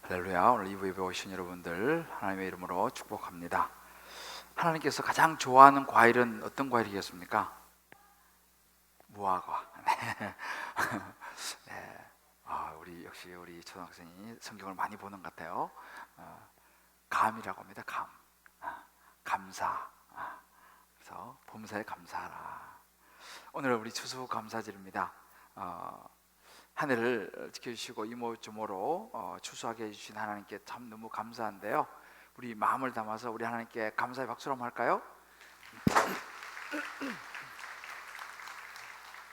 할렐루야. 오늘 2부 예배 오신 여러분들 하나님의 이름으로 축복합니다. 하나님께서 가장 좋아하는 과일은 어떤 과일이겠습니까? 무화과. 네. 우리 역시 우리 초등학생이 성경을 많이 보는 것 같아요. 감이라고 합니다. 감. 감사. 그래서 범사에 감사하라. 오늘 우리 추수감사절입니다. 한 해를 지켜주시고 이모저모로 추수하게 해주신 하나님께 참 너무 감사한데요. 우리 마음을 담아서 우리 하나님께 감사의 박수를 한번 할까요?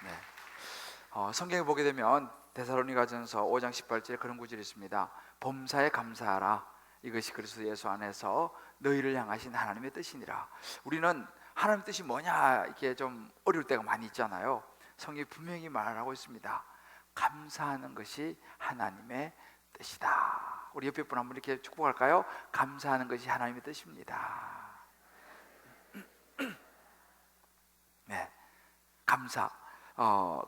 네. 성경에 보게 되면 데살로니가전서 5장 18절에 그런 구절이 있습니다. 범사에 감사하라. 이것이 그리스도 예수 안에서 너희를 향하신 하나님의 뜻이니라. 우리는 하나님 뜻이 뭐냐 이게 좀 어려울 때가 많이 있잖아요. 성경이 분명히 말하고 있습니다. 감사하는 것이 하나님의 뜻이다. 우리 옆에 분 한번 이렇게 축복할까요? 감사하는 것이 하나님의 뜻입니다. 네, 감사.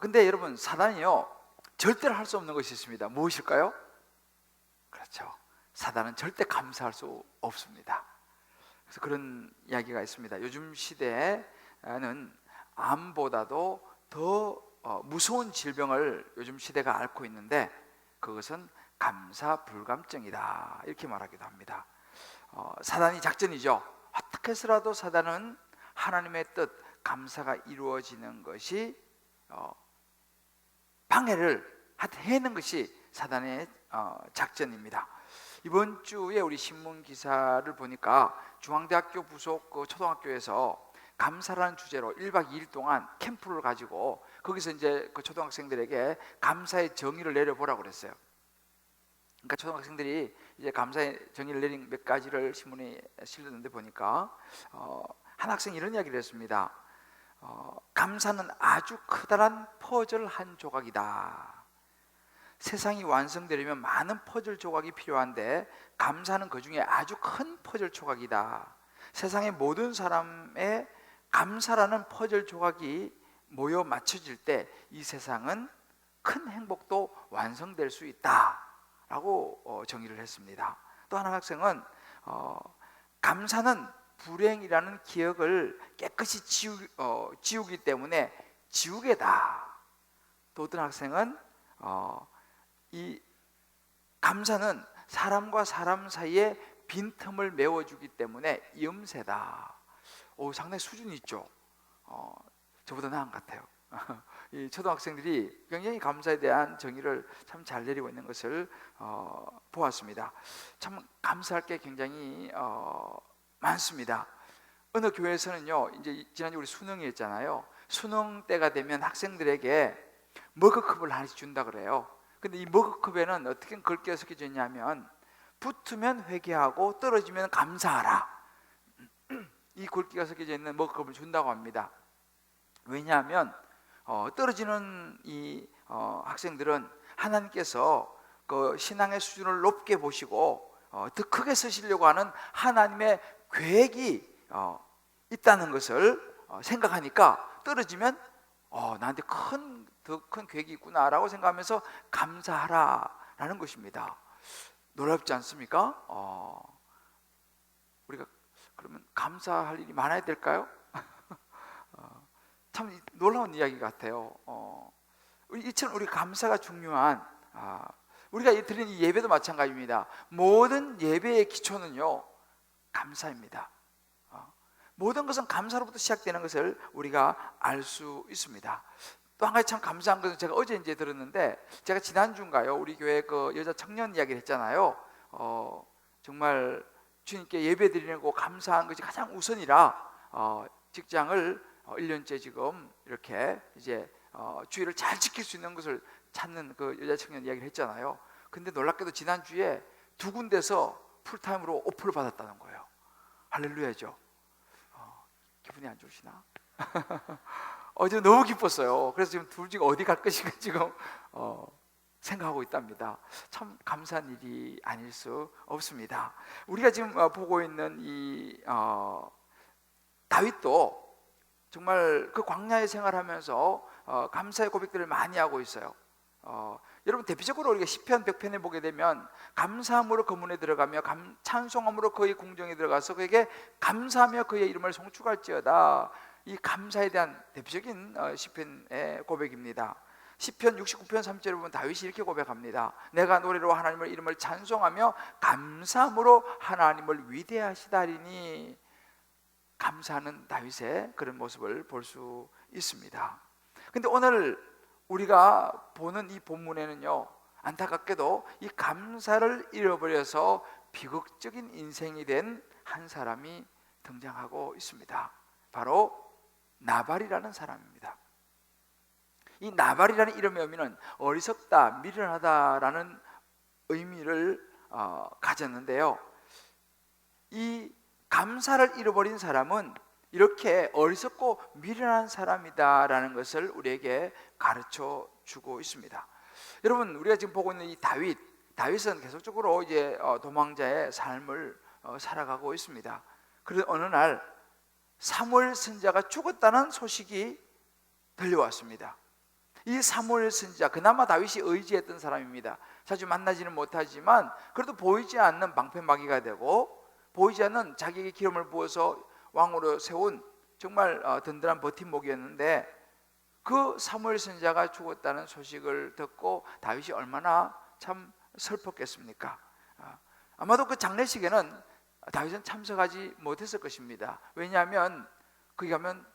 근데 여러분, 사단이요 절대로 할 수 없는 것이 있습니다. 무엇일까요? 그렇죠. 사단은 절대 감사할 수 없습니다. 그래서 그런 이야기가 있습니다. 요즘 시대에는 암보다도 더 무서운 질병을 요즘 시대가 앓고 있는데 그것은 감사불감증이다 이렇게 말하기도 합니다. 사단이 작전이죠. 어떻게 해서라도 사단은 하나님의 뜻, 감사가 이루어지는 것이 방해를 해는 것이 사단의 작전입니다. 이번 주에 우리 신문 기사를 보니까 중앙대학교 부속 초등학교에서 감사라는 주제로 1박 2일 동안 캠프를 가지고 거기서 이제 그 초등학생들에게 감사의 정의를 내려보라고 그랬어요. 그러니까 초등학생들이 이제 감사의 정의를 내린 몇 가지를 신문에 실렸는데 보니까 한 학생이 이런 이야기를 했습니다. 감사는 아주 커다란 퍼즐 한 조각이다. 세상이 완성되려면 많은 퍼즐 조각이 필요한데 감사는 그 중에 아주 큰 퍼즐 조각이다. 세상의 모든 사람의 감사라는 퍼즐 조각이 모여 맞춰질 때 이 세상은 큰 행복도 완성될 수 있다라고 정의를 했습니다. 또 한 학생은 감사는 불행이라는 기억을 깨끗이 지우기 때문에 지우개다. 또 어떤 학생은 이 감사는 사람과 사람 사이에 빈틈을 메워주기 때문에 염세다. 상당히 수준이 있죠. 저보다 나은 것 같아요. 이 초등학생들이 굉장히 감사에 대한 정의를 참 잘 내리고 있는 것을 보았습니다. 참 감사할 게 굉장히 많습니다. 어느 교회에서는요, 이제 지난주 우리 수능이었잖아요. 수능 때가 되면 학생들에게 머그컵을 하나씩 준다 그래요. 근데 이 머그컵에는 어떻게 글귀가 적혀져 있냐면 붙으면 회개하고 떨어지면 감사하라. 이 글귀가 적혀져 있는 머그컵을 준다고 합니다. 왜냐하면 떨어지는 이 학생들은 하나님께서 그 신앙의 수준을 높게 보시고 더 크게 쓰시려고 하는 하나님의 계획이 있다는 것을 생각하니까 떨어지면 나한테 더 큰 계획이 있구나라고 생각하면서 감사하라라는 것입니다. 놀랍지 않습니까? 우리가 그러면 감사할 일이 많아야 될까요? 참 놀라운 이야기 같아요. 이처럼 우리 감사가 중요한 우리가 드리는 이 예배도 마찬가지입니다. 모든 예배의 기초는요 감사입니다. 모든 것은 감사로부터 시작되는 것을 우리가 알 수 있습니다. 또 한 가지 참 감사한 것은 제가 어제 이제 들었는데 제가 지난주인가요 우리 교회 그 여자 청년 이야기를 했잖아요. 정말 주님께 예배 드리고 감사한 것이 가장 우선이라 직장을 1년째 지금 이렇게 이제 주의를 잘 지킬 수 있는 것을 찾는 그 여자 청년 이야기를 했잖아요. 근데 놀랍게도 지난주에 2군데서 풀타임으로 오프를 받았다는 거예요. 할렐루야죠. 기분이 안 좋으시나? 어제 너무 기뻤어요. 그래서 지금 둘 중에 어디 갈 것인가 지금 생각하고 있답니다. 참 감사한 일이 아닐 수 없습니다. 우리가 지금 보고 있는 이 다윗도 정말 그 광야의 생활하면서 감사의 고백들을 많이 하고 있어요. 여러분 대표적으로 우리가 시편 100편에 보게 되면 감사함으로 그 문에 들어가며 찬송함으로 그의 궁정에 들어가서 그에게 감사하며 그의 이름을 송축할지어다. 이 감사에 대한 대표적인 시편의 고백입니다. 시편 69편 3절에 보면 다윗이 이렇게 고백합니다. 내가 노래로 하나님의 이름을 찬송하며 감사함으로 하나님을 위대하시다 하리니. 감사하는 다윗의 그런 모습을 볼 수 있습니다. 근데 오늘 우리가 보는 이 본문에는요, 안타깝게도 이 감사를 잃어버려서 비극적인 인생이 된 한 사람이 등장하고 있습니다. 바로 나발이라는 사람입니다. 이 나발이라는 이름의 의미는 어리석다, 미련하다라는 의미를 가졌는데요, 이 감사를 잃어버린 사람은 이렇게 어리석고 미련한 사람이다라는 것을 우리에게 가르쳐 주고 있습니다. 여러분, 우리가 지금 보고 있는 이 다윗은 계속적으로 이제 도망자의 삶을 살아가고 있습니다. 그런데 어느 날 사무엘 선지자가 죽었다는 소식이 들려왔습니다. 이 사무엘 선지자, 그나마 다윗이 의지했던 사람입니다. 자주 만나지는 못하지만 그래도 보이지 않는 방패막이가 되고 보이지 않는 자기에게 기름을 부어서 왕으로 세운 정말 든든한 버팀목이었는데, 그 사무엘 선지자가 죽었다는 소식을 듣고 다윗이 얼마나 참 슬펐겠습니까? 아마도 그 장례식에는 다윗은 참석하지 못했을 것입니다. 왜냐하면 거기 가면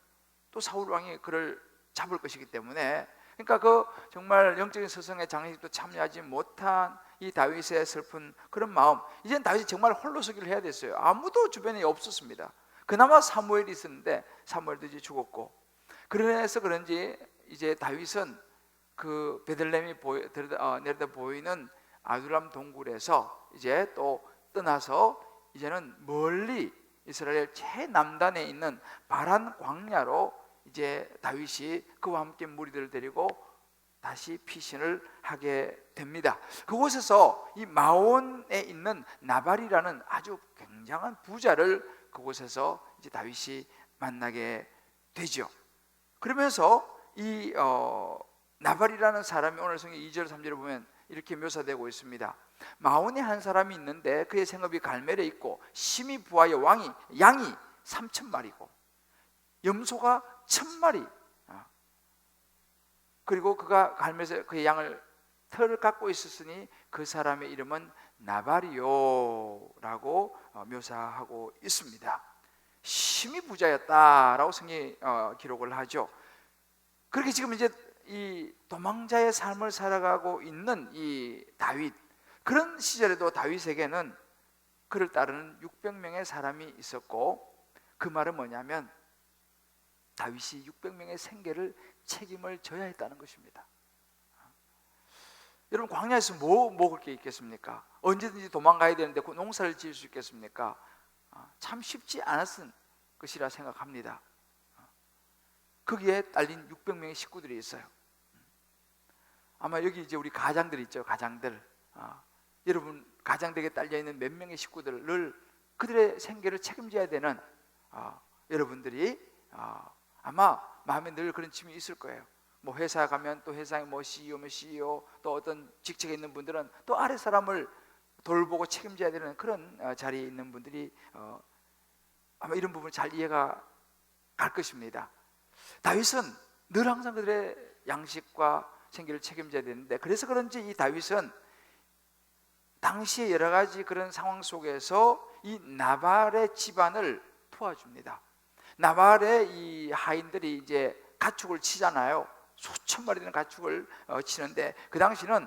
또 사울 왕이 그를 잡을 것이기 때문에. 그러니까 그 정말 영적인 스승의 장례식도 참여하지 못한 이 다윗의 슬픈 그런 마음, 이젠 다윗이 정말 홀로서기를 해야 됐어요. 아무도 주변에 없었습니다. 그나마 사무엘이 있었는데 사무엘도 이제 죽었고, 그래서 그런지 이제 다윗은 그 베들레헴이 내려다 보이는 아둘람 동굴에서 이제 또 떠나서 이제는 멀리 이스라엘 최남단에 있는 바란 광야로 이제 다윗이 그와 함께 무리들을 데리고 다시 피신을 하게 됩니다. 그곳에서 이 마온에 있는 나발이라는 아주 굉장한 부자를 그곳에서 이제 다윗이 만나게 되죠. 그러면서 이 나발이라는 사람이 오늘 성경 2절 3절에 보면 이렇게 묘사되고 있습니다. 마온에 한 사람이 있는데 그의 생업이 갈멜에 있고 심히 부하여 양이 3,000마리고 염소가 1,000마리, 그리고 그가 갈멜에서 그의 양을 털을 깎고 있었으니 그 사람의 이름은 나발이요라고 묘사하고 있습니다. 심히 부자였다라고 성경이 기록을 하죠. 그렇게 지금 이제 이 도망자의 삶을 살아가고 있는 이 다윗, 그런 시절에도 다윗에게는 그를 따르는 600명의 사람이 있었고, 그 말은 뭐냐면 다윗이 600명의 생계를 책임을 져야 했다는 것입니다. 여러분, 광야에서 뭐 먹을 게 있겠습니까? 언제든지 도망가야 되는데 그 농사를 지을 수 있겠습니까? 참 쉽지 않았던 것이라 생각합니다. 거기에 딸린 600명의 식구들이 있어요. 아마 여기 이제 우리 가장들 있죠, 가장들. 여러분, 가장들에게 딸려 있는 몇 명의 식구들을, 그들의 생계를 책임져야 되는 여러분들이 아마 마음에 늘 그런 짐이 있을 거예요. 뭐 회사 가면 또 회사에 뭐 CEO, 또 어떤 직책에 있는 분들은 또 아래 사람을 돌보고 책임져야 되는 그런 자리에 있는 분들이 아마 이런 부분 잘 이해가 갈 것입니다. 다윗은 늘 항상 그들의 양식과 생계를 책임져야 되는데, 그래서 그런지 이 다윗은 당시의 여러 가지 그런 상황 속에서 이 나발의 집안을 도와줍니다. 나발의 이 하인들이 이제 가축을 치잖아요. 수천 마리 되는 가축을 치는데, 그 당시는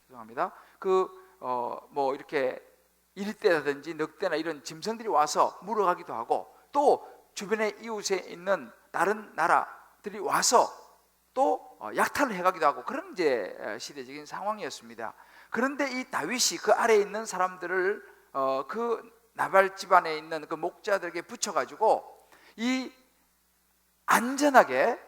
죄송합니다. 뭐 이렇게 일대라든지 늑대나 이런 짐승들이 와서 물어가기도 하고, 또 주변에 이웃에 있는 다른 나라들이 와서 또 약탈을 해가기도 하고, 그런 이제 시대적인 상황이었습니다. 그런데 이 다윗이 그 아래에 있는 사람들을 그 나발 집안에 있는 그 목자들에게 붙여가지고 이 안전하게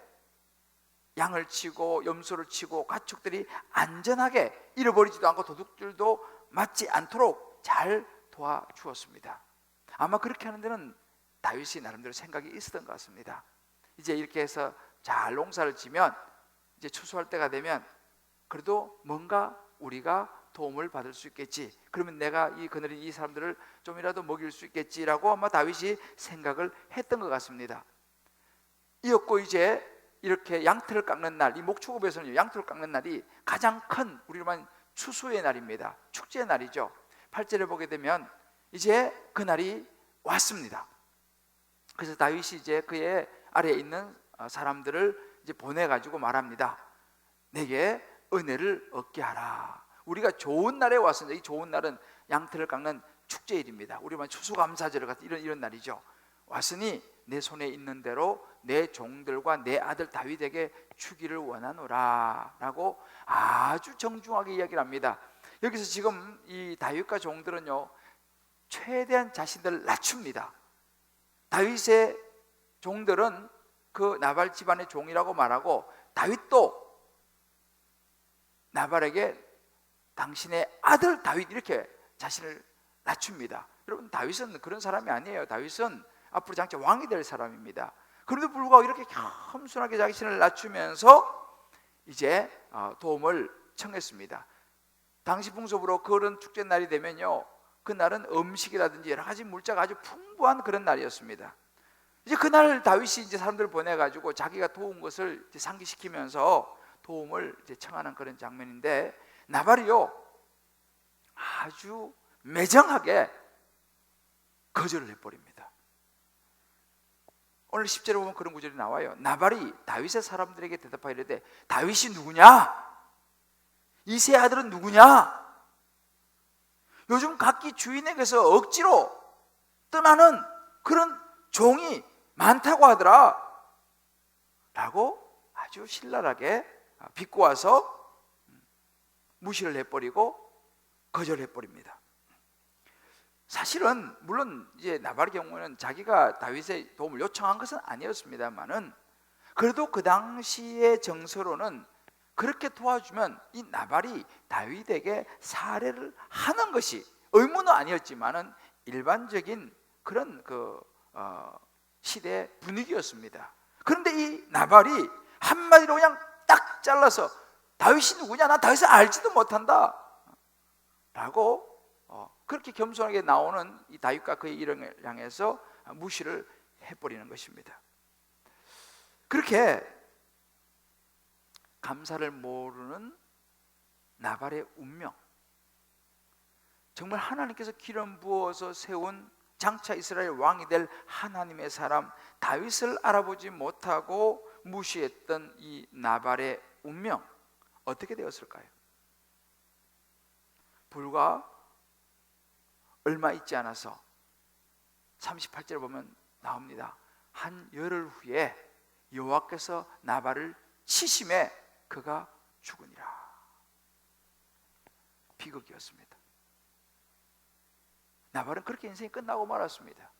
양을 치고 염소를 치고 가축들이 안전하게 잃어버리지도 않고 도둑들도 맞지 않도록 잘 도와주었습니다. 아마 그렇게 하는 데는 다윗이 나름대로 생각이 있었던 것 같습니다. 이제 이렇게 해서 잘 농사를 지면 이제 추수할 때가 되면 그래도 뭔가 우리가 도움을 받을 수 있겠지. 그러면 내가 이 그늘인 이 사람들을 좀이라도 먹일 수 있겠지라고 아마 다윗이 생각을 했던 것 같습니다. 이었고 이제 이렇게 양털을 깎는 날, 이 목축업에서는 양털을 깎는 날이 가장 큰 우리로만 추수의 날입니다. 축제의 날이죠. 8절에 보게 되면 이제 그 날이 왔습니다. 그래서 다윗이 이제 그의 아래에 있는 사람들을 이제 보내가지고 말합니다. 내게 은혜를 얻게 하라. 우리가 좋은 날에 왔습니다. 이 좋은 날은 양털을 깎는 축제일입니다. 우리만 추수감사절 같은 이런 날이죠. 왔으니 내 손에 있는 대로 내 종들과 내 아들 다윗에게 주기를 원하노라 라고 아주 정중하게 이야기를 합니다. 여기서 지금 이 다윗과 종들은요, 최대한 자신들을 낮춥니다. 다윗의 종들은 그 나발 집안의 종이라고 말하고, 다윗도 나발에게 당신의 아들 다윗 이렇게 자신을 낮춥니다. 여러분, 다윗은 그런 사람이 아니에요. 다윗은 앞으로 장차 왕이 될 사람입니다. 그런데도 불구하고 이렇게 겸손하게 자신을 낮추면서 이제 도움을 청했습니다. 당시 풍습으로 그런 축제 날이 되면요, 그날은 음식이라든지 여러 가지 물자가 아주 풍부한 그런 날이었습니다. 이제 그날 다윗이 이제 사람들을 보내가지고 자기가 도운 것을 이제 상기시키면서 도움을 이제 청하는 그런 장면인데, 나발이요 아주 매정하게 거절을 해버립니다. 오늘 10절에 보면 그런 구절이 나와요. 나발이 다윗의 사람들에게 대답하이르되 다윗이 누구냐? 이새의 아들은 누구냐? 요즘 각기 주인에게서 억지로 떠나는 그런 종이 많다고 하더라 라고 아주 신랄하게 비꼬아서 무시를 해버리고 거절해버립니다. 사실은 물론 이제 나발의 경우는 자기가 다윗의 도움을 요청한 것은 아니었습니다만은, 그래도 그 당시의 정서로는 그렇게 도와주면 이 나발이 다윗에게 살해를 하는 것이 의무는 아니었지만은 일반적인 그런 시대 분위기였습니다. 그런데 이 나발이 한마디로 그냥 딱 잘라서 다윗이 누구냐? 나 다윗을 알지도 못한다 라고 그렇게 겸손하게 나오는 이 다윗과 그의 일행을 향해서 무시를 해버리는 것입니다. 그렇게 감사를 모르는 나발의 운명, 정말 하나님께서 기름 부어서 세운 장차 이스라엘 왕이 될 하나님의 사람 다윗을 알아보지 못하고 무시했던 이 나발의 운명, 어떻게 되었을까요? 불과 얼마 있지 않아서 38절에 보면 나옵니다. 한 열흘 후에 여호와께서 나발을 치심에 그가 죽으니라. 비극이었습니다. 나발은 그렇게 인생이 끝나고 말았습니다.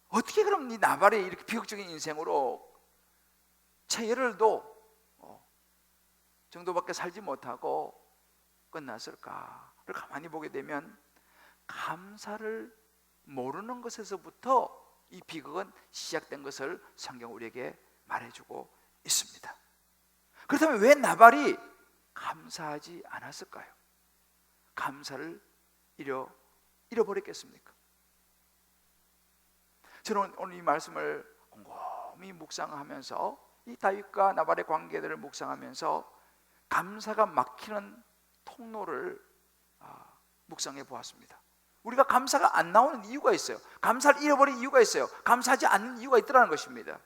어떻게 그럼 이 나발의 이렇게 비극적인 인생으로 채 열흘도 정도밖에 살지 못하고 끝났을까를 가만히 보게 되면, 감사를 모르는 것에서부터 이 비극은 시작된 것을 성경 우리에게 말해주고 있습니다. 그렇다면 왜 나발이 감사하지 않았을까요? 감사를 잃어버렸겠습니까? 저는 오늘 이 말씀을 곰곰이 묵상하면서 이 다윗과 나발의 관계들을 묵상하면서 감사가 막히는 통로를 묵상해 보았습니다. 우리가 감사가 안 나오는 이유가 있어요. 감사를 잃어버린 이유가 있어요. 감사하지 않는 이유가 있더라는 것입니다.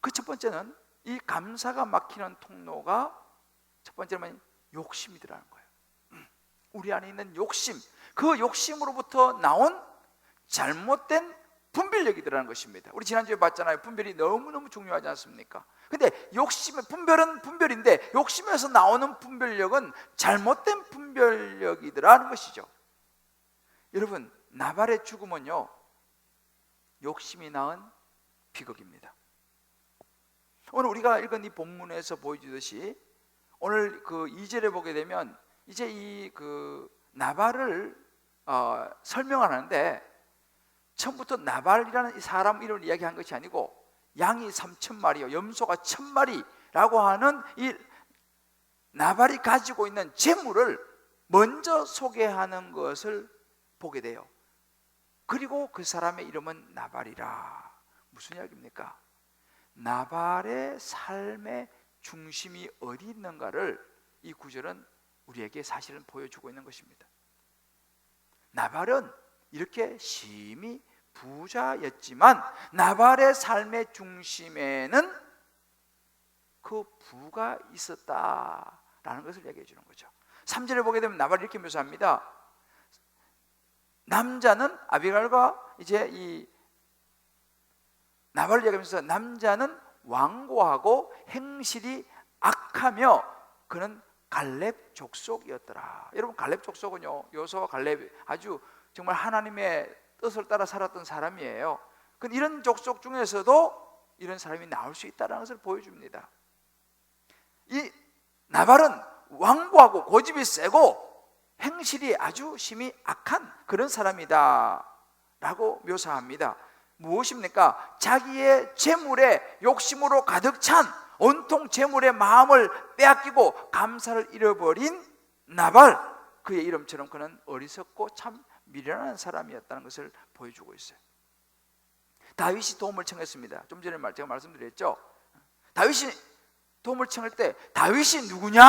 그 첫 번째는, 이 감사가 막히는 통로가 첫 번째는 욕심이더라는 거예요. 우리 안에 있는 욕심, 그 욕심으로부터 나온 잘못된 분별력이더라는 것입니다. 우리 지난주에 봤잖아요. 분별이 너무너무 중요하지 않습니까? 근데 분별은 분별인데 욕심에서 나오는 분별력은 잘못된 분별력이더라는 것이죠. 여러분, 나발의 죽음은요, 욕심이 낳은 비극입니다. 오늘 우리가 읽은 이 본문에서 보여주듯이 오늘 그 2절에 보게 되면 이제 이 나발을 설명을 하는데, 처음부터 나발이라는 이 사람 이름을 이야기한 것이 아니고 양이 3,000마리요 염소가 1,000마리라고 하는 이 나발이 가지고 있는 재물을 먼저 소개하는 것을 보게 돼요. 그리고 그 사람의 이름은 나발이라. 무슨 이야기입니까? 나발의 삶의 중심이 어디 있는가를 이 구절은 우리에게 사실은 보여주고 있는 것입니다. 나발은 이렇게 심히 부자였지만 나발의 삶의 중심에는 그 부가 있었다라는 것을 얘기해 주는 거죠. 3절에 보게 되면 나발이 이렇게 묘사합니다. 남자는 아비갈과 이제 이 나발을 얘기하면서 남자는 완고하고 행실이 악하며 그는 갈렙 족속이었더라. 여러분 갈렙 족속은요 요소와 갈렙 아주 정말 하나님의 뜻을 따라 살았던 사람이에요. 근데 이런 족속 중에서도 이런 사람이 나올 수 있다는 것을 보여줍니다. 이 나발은 완고하고 고집이 세고 행실이 아주 심히 악한 그런 사람이다 라고 묘사합니다. 무엇입니까? 자기의 재물에 욕심으로 가득 찬 온통 재물의 마음을 빼앗기고 감사를 잃어버린 나발, 그의 이름처럼 그는 어리석고 참 미련한 사람이었다는 것을 보여주고 있어요. 다윗이 도움을 청했습니다. 좀 전에 제가 말씀드렸죠. 다윗이 도움을 청할 때 다윗이 누구냐?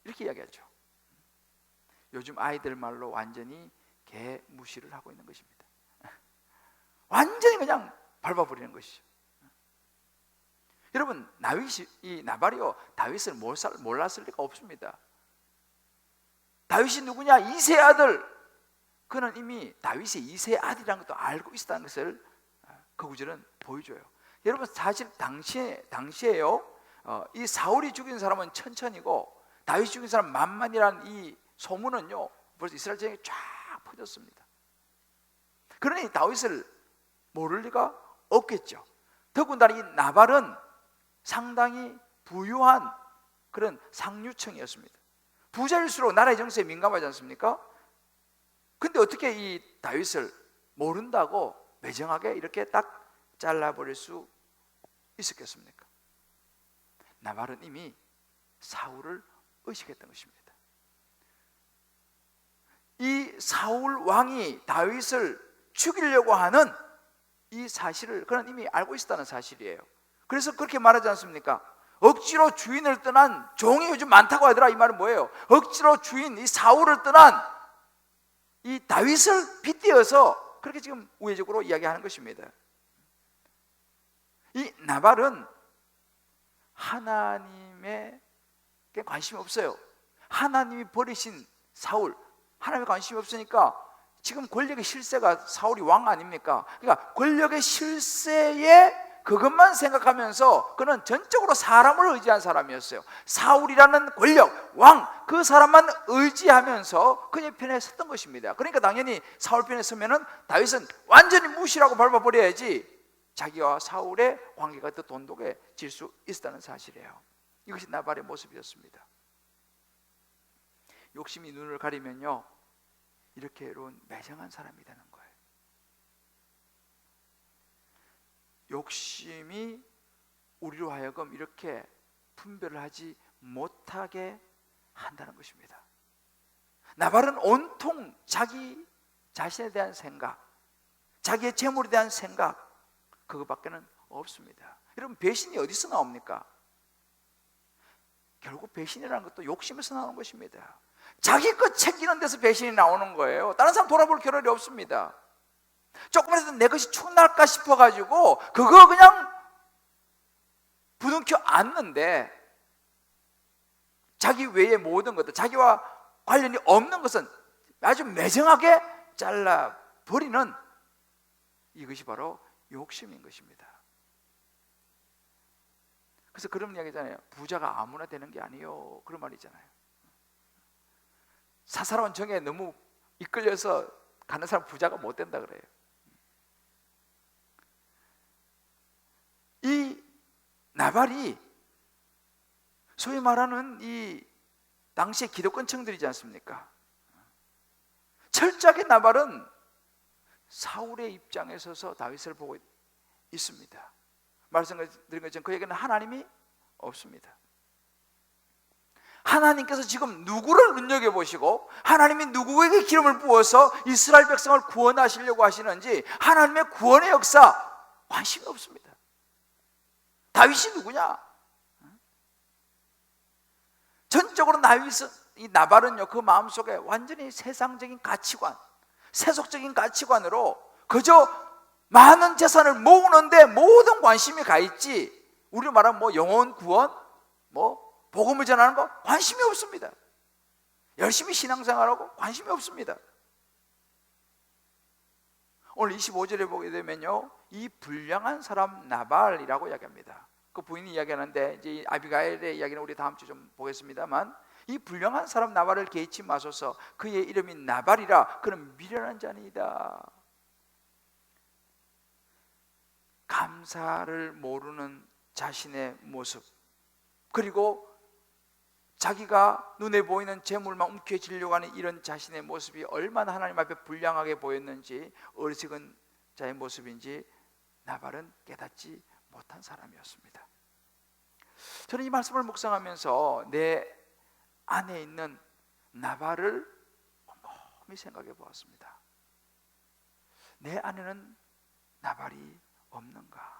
이렇게 이야기하죠. 요즘 아이들 말로 완전히 개 무시를 하고 있는 것입니다. 완전히 그냥 밟아버리는 것이죠. 여러분 이 나발이요 다윗을 몰랐을 리가 없습니다. 다윗이 누구냐? 이새의 아들. 그는 이미 다윗이 이새의 아들이라는 것도 알고 있었다는 것을 그 구절은 보여줘요. 여러분 사실 당시에요 이 사울이 죽인 사람은 천천이고 다윗이 죽인 사람 만만이라는 이 소문은요 벌써 이스라엘 전역에 쫙 퍼졌습니다. 그러니 다윗을 모를 리가 없겠죠. 더군다나 이 나발은 상당히 부유한 그런 상류층이었습니다. 부자일수록 나라의 정세에 민감하지 않습니까? 근데 어떻게 이 다윗을 모른다고 매정하게 이렇게 딱 잘라버릴 수 있었겠습니까? 나발은 이미 사울을 의식했던 것입니다. 이 사울 왕이 다윗을 죽이려고 하는 이 사실을 그는 이미 알고 있었다는 사실이에요. 그래서 그렇게 말하지 않습니까? 억지로 주인을 떠난 종이 요즘 많다고 하더라. 이 말은 뭐예요? 억지로 주인 이 사울을 떠난 이 다윗을 빗대어서 그렇게 지금 우회적으로 이야기하는 것입니다. 이 나발은 하나님에 관심이 없어요. 하나님이 버리신 사울, 하나님에 관심이 없으니까 지금 권력의 실세가 사울이 왕 아닙니까? 그러니까 권력의 실세에 그것만 생각하면서 그는 전적으로 사람을 의지한 사람이었어요. 사울이라는 권력, 왕, 그 사람만 의지하면서 그의 편에 섰던 것입니다. 그러니까 당연히 사울 편에 서면은 다윗은 완전히 무시라고 밟아버려야지 자기와 사울의 관계가 더 돈독해질 수 있었다는 사실이에요. 이것이 나발의 모습이었습니다. 욕심이 눈을 가리면요 이렇게 여러분 매정한 사람이 되는 거예요. 욕심이 우리로 하여금 이렇게 분별을 하지 못하게 한다는 것입니다. 나발은 온통 자기 자신에 대한 생각, 자기의 재물에 대한 생각, 그것밖에는 없습니다. 여러분 배신이 어디서 나옵니까? 결국 배신이라는 것도 욕심에서 나오는 것입니다. 자기 것 챙기는 데서 배신이 나오는 거예요. 다른 사람 돌아볼 겨를이 없습니다. 조금이라도 내 것이 충날까 싶어가지고 그거 그냥 부둥켜 안는데 자기 외의 모든 것들, 자기와 관련이 없는 것은 아주 매정하게 잘라버리는 이것이 바로 욕심인 것입니다. 그래서 그런 이야기잖아요. 부자가 아무나 되는 게 아니요, 그런 말이잖아요. 사사로운 정에 너무 이끌려서 가는 사람 부자가 못 된다 그래요. 이 나발이 소위 말하는 이 당시의 기득권층들이지 않습니까? 철저하게 나발은 사울의 입장에 서서 다윗을 보고 있습니다. 말씀드린 것처럼 그에게는 하나님이 없습니다. 하나님께서 지금 누구를 눈여겨보시고 하나님이 누구에게 기름을 부어서 이스라엘 백성을 구원하시려고 하시는지 하나님의 구원의 역사 관심이 없습니다. 다윗이 누구냐? 전적으로 이 나발은요, 그 마음속에 완전히 세상적인 가치관, 세속적인 가치관으로 그저 많은 재산을 모으는데 모든 관심이 가 있지, 우리로 말하면 뭐 영혼 구원, 뭐 복음을 전하는 거 관심이 없습니다. 열심히 신앙생활하고 관심이 없습니다. 오늘 25절에 보게 되면요, 이 불량한 사람 나발이라고 이야기합니다. 그 부인이 이야기하는데, 이제 이 아비가일의 이야기는 우리 다음 주 좀 보겠습니다만, 이 불량한 사람 나발을 개의치 마소서. 그의 이름이 나발이라. 그는 미련한 자니이다. 감사를 모르는 자신의 모습, 그리고 자기가 눈에 보이는 재물만 움켜쥐려고 하는 이런 자신의 모습이 얼마나 하나님 앞에 불량하게 보였는지, 어리석은 자의 모습인지 나발은 깨닫지 못한 사람이었습니다. 저는 이 말씀을 묵상하면서 내 안에 있는 나발을 곰곰이 생각해 보았습니다. 내 안에는 나발이 없는가?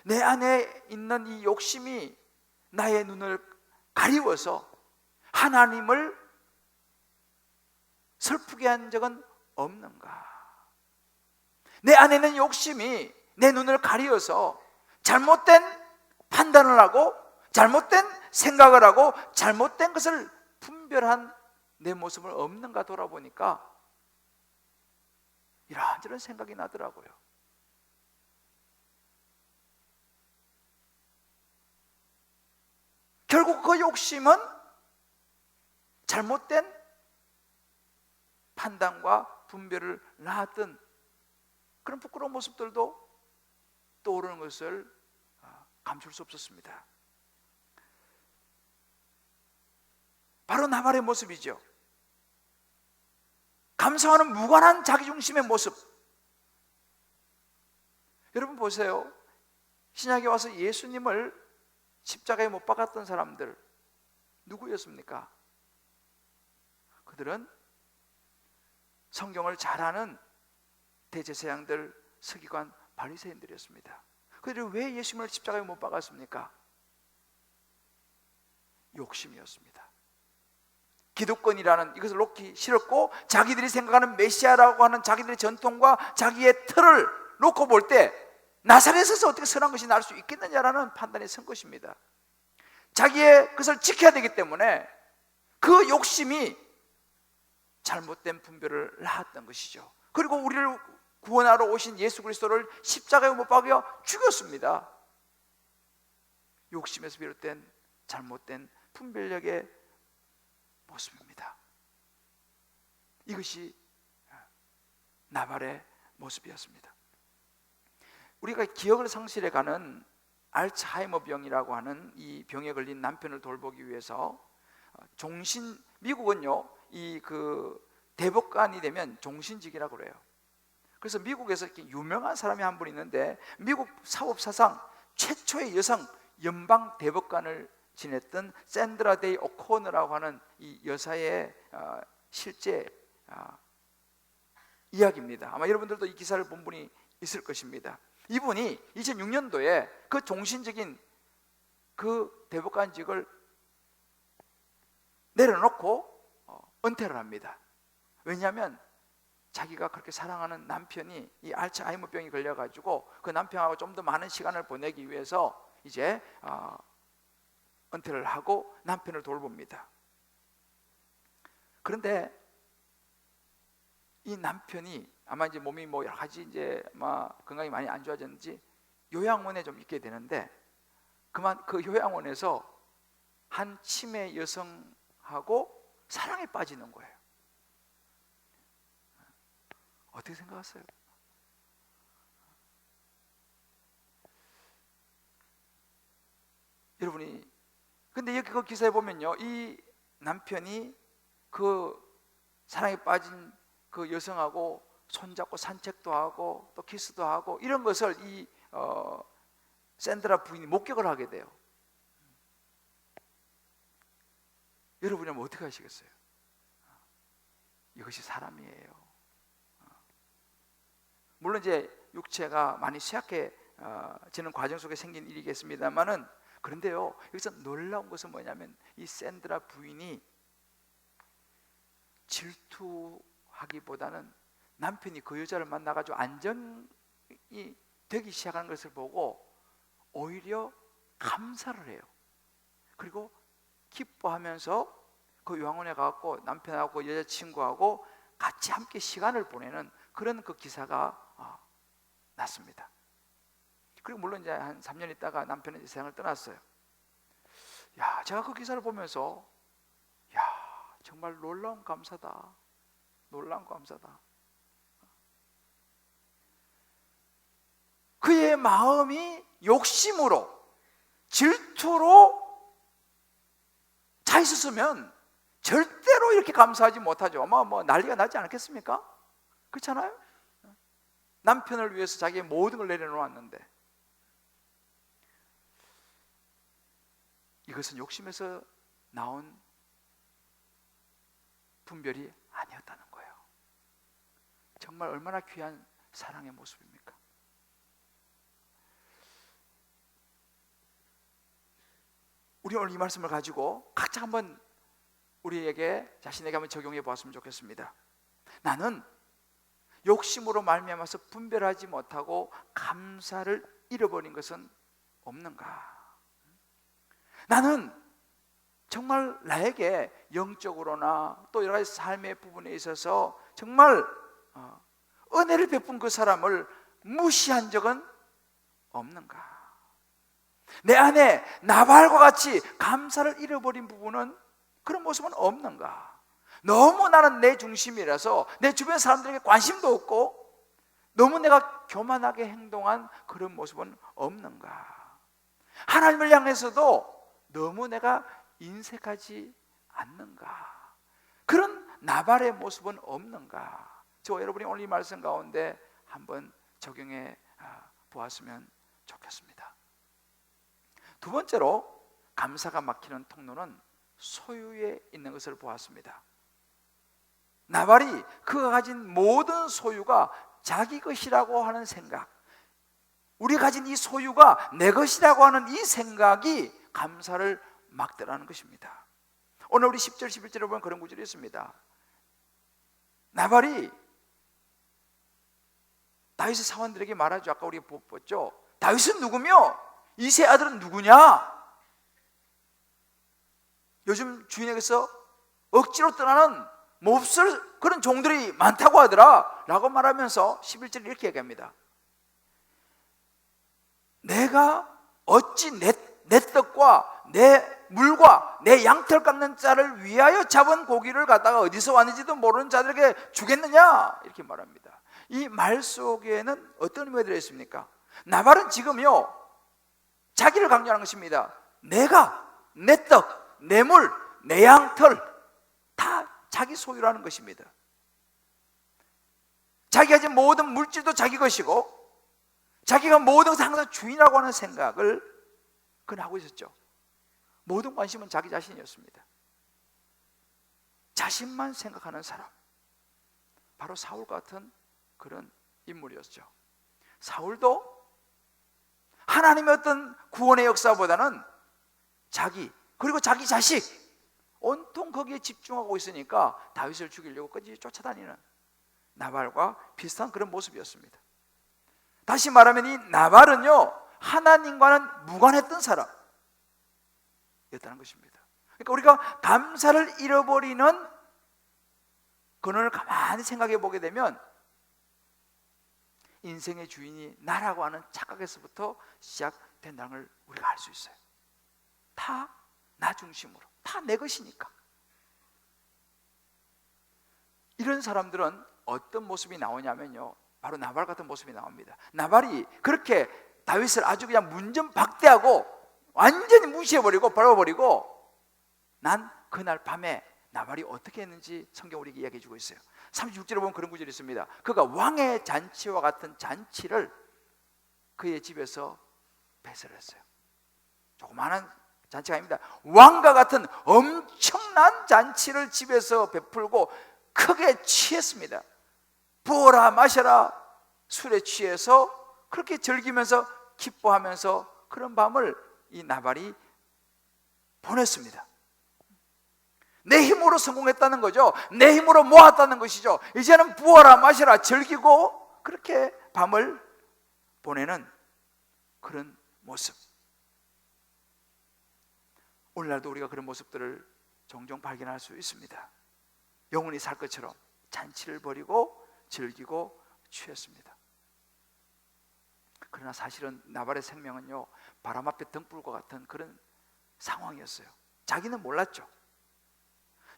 내 안에 있는 이 욕심이 나의 눈을 가리워서 하나님을 슬프게 한 적은 없는가? 내 안에 있는 욕심이 내 눈을 가리워서 잘못된 판단을 하고 잘못된 생각을 하고 잘못된 것을 분별한 내 모습을 없는가 돌아보니까 이런저런 생각이 나더라고요. 결국 그 욕심은 잘못된 판단과 분별을 낳았던 그런 부끄러운 모습들도 떠오르는 것을 감출 수 없었습니다. 바로 나발의 모습이죠. 감사와는 무관한 자기중심의 모습. 여러분 보세요. 신약에 와서 예수님을 십자가에 못 박았던 사람들 누구였습니까? 그들은 성경을 잘 아는 대제사장들, 서기관, 바리새인들이었습니다. 그들이 왜 예수님을 십자가에 못 박았습니까? 욕심이었습니다. 기득권이라는 이것을 놓기 싫었고, 자기들이 생각하는 메시아라고 하는 자기들의 전통과 자기의 틀을 놓고 볼 때 나사렛에서 어떻게 선한 것이 날 수 있겠느냐라는 판단에 선 것입니다. 자기의 것을 지켜야 되기 때문에 그 욕심이 잘못된 분별을 낳았던 것이죠. 그리고 우리를 구원하러 오신 예수 그리스도를 십자가에 못 박여 죽였습니다. 욕심에서 비롯된 잘못된 분별력의 모습입니다. 이것이 나발의 모습이었습니다. 우리가 기억을 상실해가는 알츠하이머 병이라고 하는 이 병에 걸린 남편을 돌보기 위해서 미국은요, 이 대법관이 되면 종신직이라고 그래요. 그래서 미국에서 이렇게 유명한 사람이 한 분 있는데, 미국 사법사상 최초의 여성 연방 대법관을 지냈던 샌드라 데이 오코너라고 하는 이 여사의 실제 이야기입니다. 아마 여러분들도 이 기사를 본 분이 있을 것입니다. 이분이 2006년도에 그 종신적인 그 대법관직을 내려놓고 은퇴를 합니다. 왜냐하면 자기가 그렇게 사랑하는 남편이 이 알츠하이머병이 걸려가지고 그 남편하고 좀 더 많은 시간을 보내기 위해서 이제 은퇴를 하고 남편을 돌봅니다. 그런데 이 남편이 아마 이제 몸이 뭐 여러 가지 이제 아마 건강이 많이 안 좋아졌는지 요양원에 좀 있게 되는데, 그 요양원에서 한 치매 여성하고 사랑에 빠지는 거예요. 어떻게 생각하세요? 여러분이 근데 여기 그 기사에 보면요, 이 남편이 그 사랑에 빠진 그 여성하고 손잡고 산책도 하고 또 키스도 하고 이런 것을 이 샌드라 부인이 목격을 하게 돼요. 여러분이면 어떻게 하시겠어요? 이것이 사람이에요. 물론 이제 육체가 많이 쇠약해지는 과정 속에 생긴 일이겠습니다만은, 그런데요, 여기서 놀라운 것은 뭐냐면 이 샌드라 부인이 질투하기보다는 남편이 그 여자를 만나가지고 안정이 되기 시작한 것을 보고 오히려 감사를 해요. 그리고 기뻐하면서 그 요양원에 가고 남편하고 여자친구하고 같이 함께 시간을 보내는 그런 그 기사가 났습니다. 그리고 물론 이제 한 3년 있다가 남편은 세상을 떠났어요. 야, 제가 그 기사를 보면서 야, 정말 놀라운 감사다. 놀라운 감사다. 그의 마음이 욕심으로, 질투로 차 있었으면 절대로 이렇게 감사하지 못하죠. 아마 뭐 난리가 나지 않았겠습니까? 그렇잖아요? 남편을 위해서 자기의 모든 걸 내려놓았는데, 이것은 욕심에서 나온 분별이 아니었다는 거예요. 정말 얼마나 귀한 사랑의 모습입니까? 우리 오늘 이 말씀을 가지고 각자 한번 우리에게, 자신에게 한번 적용해 보았으면 좋겠습니다. 나는 욕심으로 말미암아서 분별하지 못하고 감사를 잃어버린 것은 없는가? 나는 정말 나에게 영적으로나 또 여러 가지 삶의 부분에 있어서 정말 은혜를 베푼 그 사람을 무시한 적은 없는가? 내 안에 나발과 같이 감사를 잃어버린 부분은, 그런 모습은 없는가? 너무 나는 내 중심이라서 내 주변 사람들에게 관심도 없고 너무 내가 교만하게 행동한 그런 모습은 없는가? 하나님을 향해서도 너무 내가 인색하지 않는가? 그런 나발의 모습은 없는가? 저 여러분이 오늘 이 말씀 가운데 한번 적용해 보았으면 좋겠습니다. 두 번째로 감사가 막히는 통로는 소유에 있는 것을 보았습니다. 나발이 그가 가진 모든 소유가 자기 것이라고 하는 생각, 우리가 가진 이 소유가 내 것이라고 하는 이 생각이 감사를 막더라는 것입니다. 오늘 우리 10절 11절에 보면 그런 구절이 있습니다. 나발이 다윗의 사원들에게 말하죠. 아까 우리가 봤죠. 다윗은 누구며 이 세 아들은 누구냐? 요즘 주인에게서 억지로 떠나는 몹쓸 그런 종들이 많다고 하더라 라고 말하면서 11절에 이렇게 얘기합니다. 내가 어찌 내 떡과 내 물과 내 양털 깎는 자를 위하여 잡은 고기를 갖다가 어디서 왔는지도 모르는 자들에게 주겠느냐? 이렇게 말합니다. 이 말 속에는 어떤 의미가 들어있습니까? 나발은 지금요 자기를 강조하는 것입니다. 내가 내 떡, 내 물, 내 양털 다 자기 소유라는 것입니다. 자기가 가진 모든 물질도 자기 것이고 자기가 모든 것을 항상 주인이라고 하는 생각을 그는 하고 있었죠. 모든 관심은 자기 자신이었습니다. 자신만 생각하는 사람, 바로 사울 같은 그런 인물이었죠. 사울도 하나님의 어떤 구원의 역사보다는 자기, 그리고 자기 자식 온통 거기에 집중하고 있으니까 다윗을 죽이려고 끝까지 쫓아다니는 나발과 비슷한 그런 모습이었습니다. 다시 말하면 이 나발은요 하나님과는 무관했던 사람이었다는 것입니다. 그러니까 우리가 감사를 잃어버리는 근원을 가만히 생각해 보게 되면 인생의 주인이 나라고 하는 착각에서부터 시작된다는 걸 우리가 알 수 있어요. 다 나 중심으로, 다 내 것이니까. 이런 사람들은 어떤 모습이 나오냐면요 바로 나발 같은 모습이 나옵니다. 나발이 그렇게 다윗을 아주 그냥 문전박대하고 완전히 무시해버리고 밟아버리고 난 그날 밤에 나발이 어떻게 했는지 성경 우리에게 이야기해 주고 있어요. 36절에 보면 그런 구절이 있습니다. 그가 왕의 잔치와 같은 잔치를 그의 집에서 폐쇄를 했어요. 조그마한 잔치가 아닙니다. 왕과 같은 엄청난 잔치를 집에서 베풀고 크게 취했습니다. 부어라 마셔라 술에 취해서 그렇게 즐기면서 기뻐하면서 그런 밤을 이 나발이 보냈습니다. 내 힘으로 성공했다는 거죠. 내 힘으로 모았다는 것이죠. 이제는 부어라 마셔라 즐기고 그렇게 밤을 보내는 그런 모습. 오늘날도 우리가 그런 모습들을 종종 발견할 수 있습니다. 영원히 살 것처럼 잔치를 벌이고 즐기고 취했습니다. 그러나 사실은 나발의 생명은요, 바람 앞에 등불과 같은 그런 상황이었어요. 자기는 몰랐죠.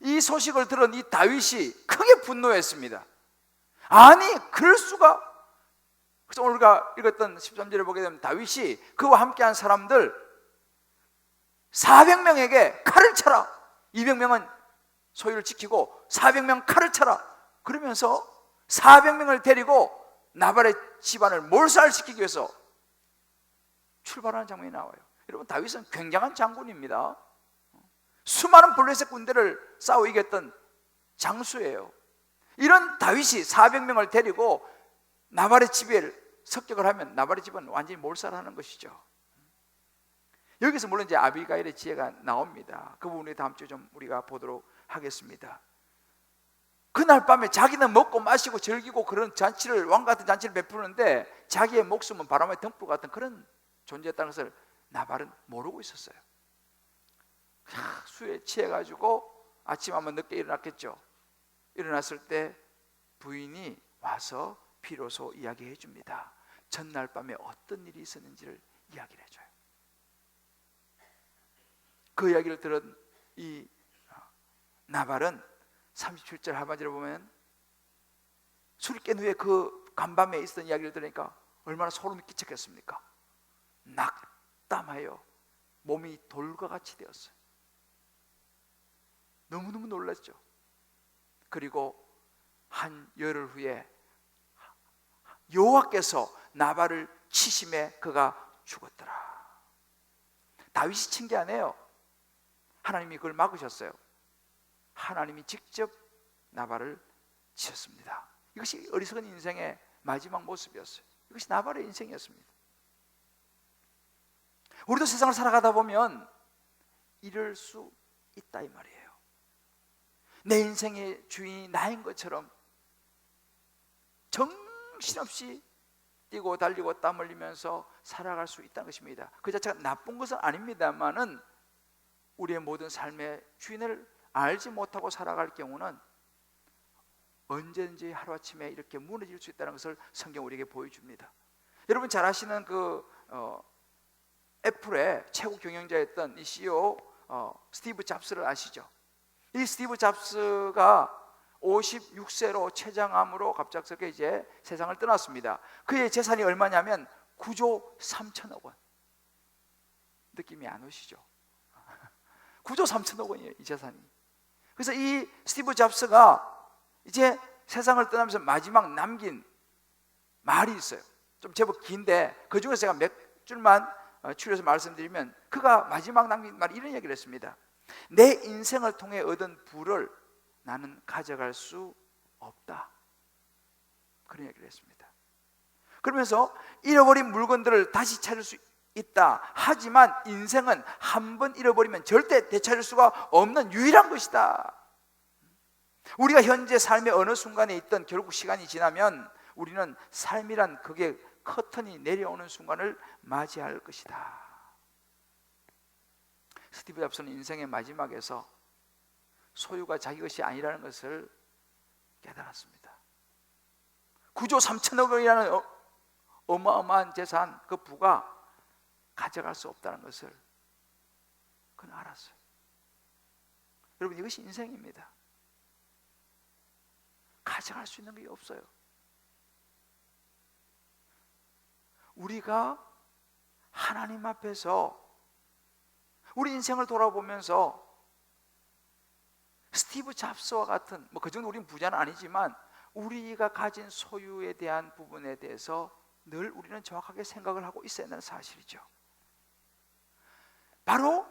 이 소식을 들은 이 다윗이 크게 분노했습니다. 아니 그럴 수가. 그래서 오늘 우리가 읽었던 13절에 보게 되면 다윗이 그와 함께한 사람들 400명에게 칼을 쳐라. 200명은 소유를 지키고 400명 칼을 쳐라. 그러면서 400명을 데리고 나발의 집안을 몰살시키기 위해서 출발하는 장면이 나와요. 여러분, 다윗은 굉장한 장군입니다. 수많은 블레셋 군대를 싸워 이겼던 장수예요. 이런 다윗이 400명을 데리고 나발의 집에 습격을 하면 나발의 집은 완전히 몰살하는 것이죠. 여기서 물론 이제 아비가일의 지혜가 나옵니다. 그 부분을 다음 주에 좀 우리가 보도록 하겠습니다. 그날 밤에 자기는 먹고 마시고 즐기고 그런 잔치를, 왕 같은 잔치를 베푸는데 자기의 목숨은 바람의 등불 같은 그런 존재였다는 것을 나발은 모르고 있었어요. 술에 취해가지고 아침 한번 늦게 일어났겠죠. 일어났을 때 부인이 와서 비로소 이야기해 줍니다. 전날 밤에 어떤 일이 있었는지를 이야기를 해줘요. 그 이야기를 들은 이 나발은 37절 하반절에 보면 술이 깬 후에 그 간밤에 있었던 이야기를 들으니까 얼마나 소름이 끼쳤겠습니까? 낙담하여 몸이 돌과 같이 되었어요. 너무너무 놀랐죠. 그리고 한 열흘 후에 여호와께서 나발을 치심에 그가 죽었더라. 다윗이 친 게 아니에요. 하나님이 그걸 막으셨어요. 하나님이 직접 나발을 치셨습니다. 이것이 어리석은 인생의 마지막 모습이었어요. 이것이 나발의 인생이었습니다. 우리도 세상을 살아가다 보면 이럴 수 있다 이 말이에요. 내 인생의 주인이 나인 것처럼 정신없이 뛰고 달리고 땀 흘리면서 살아갈 수 있다는 것입니다. 그 자체가 나쁜 것은 아닙니다만은 우리의 모든 삶의 주인을 알지 못하고 살아갈 경우는 언제든지 하루아침에 이렇게 무너질 수 있다는 것을 성경 우리에게 보여줍니다. 여러분 잘 아시는 애플의 최고 경영자였던 이 CEO 스티브 잡스를 아시죠? 이 스티브 잡스가 56세로 췌장암으로 갑작스럽게 이제 세상을 떠났습니다. 그의 재산이 얼마냐면 9조 3천억 원. 느낌이 안 오시죠? 9조 3천억 원이에요, 이 재산이. 그래서 이 스티브 잡스가 이제 세상을 떠나면서 마지막 남긴 말이 있어요. 좀 제법 긴데 그 중에서 제가 몇 줄만 추려서 말씀드리면 그가 마지막 남긴 말이 이런 얘기를 했습니다. 내 인생을 통해 얻은 부를 나는 가져갈 수 없다. 그런 얘기를 했습니다. 그러면서 잃어버린 물건들을 다시 찾을 수 있다. 하지만 인생은 한 번 잃어버리면 절대 되찾을 수가 없는 유일한 것이다. 우리가 현재 삶의 어느 순간에 있던 결국 시간이 지나면 우리는 삶이란 그게 커튼이 내려오는 순간을 맞이할 것이다. 스티브 잡스는 인생의 마지막에서 소유가 자기 것이 아니라는 것을 깨달았습니다. 9조 3천억 원이라는 어마어마한 재산, 그 부가 가져갈 수 없다는 것을 그는 알았어요. 여러분, 이것이 인생입니다. 가져갈 수 있는 게 없어요. 우리가 하나님 앞에서 우리 인생을 돌아보면서 스티브 잡스와 같은 그 정도 우리는 부자는 아니지만 우리가 가진 소유에 대한 부분에 대해서 늘 우리는 정확하게 생각을 하고 있어야 하는 사실이죠. 바로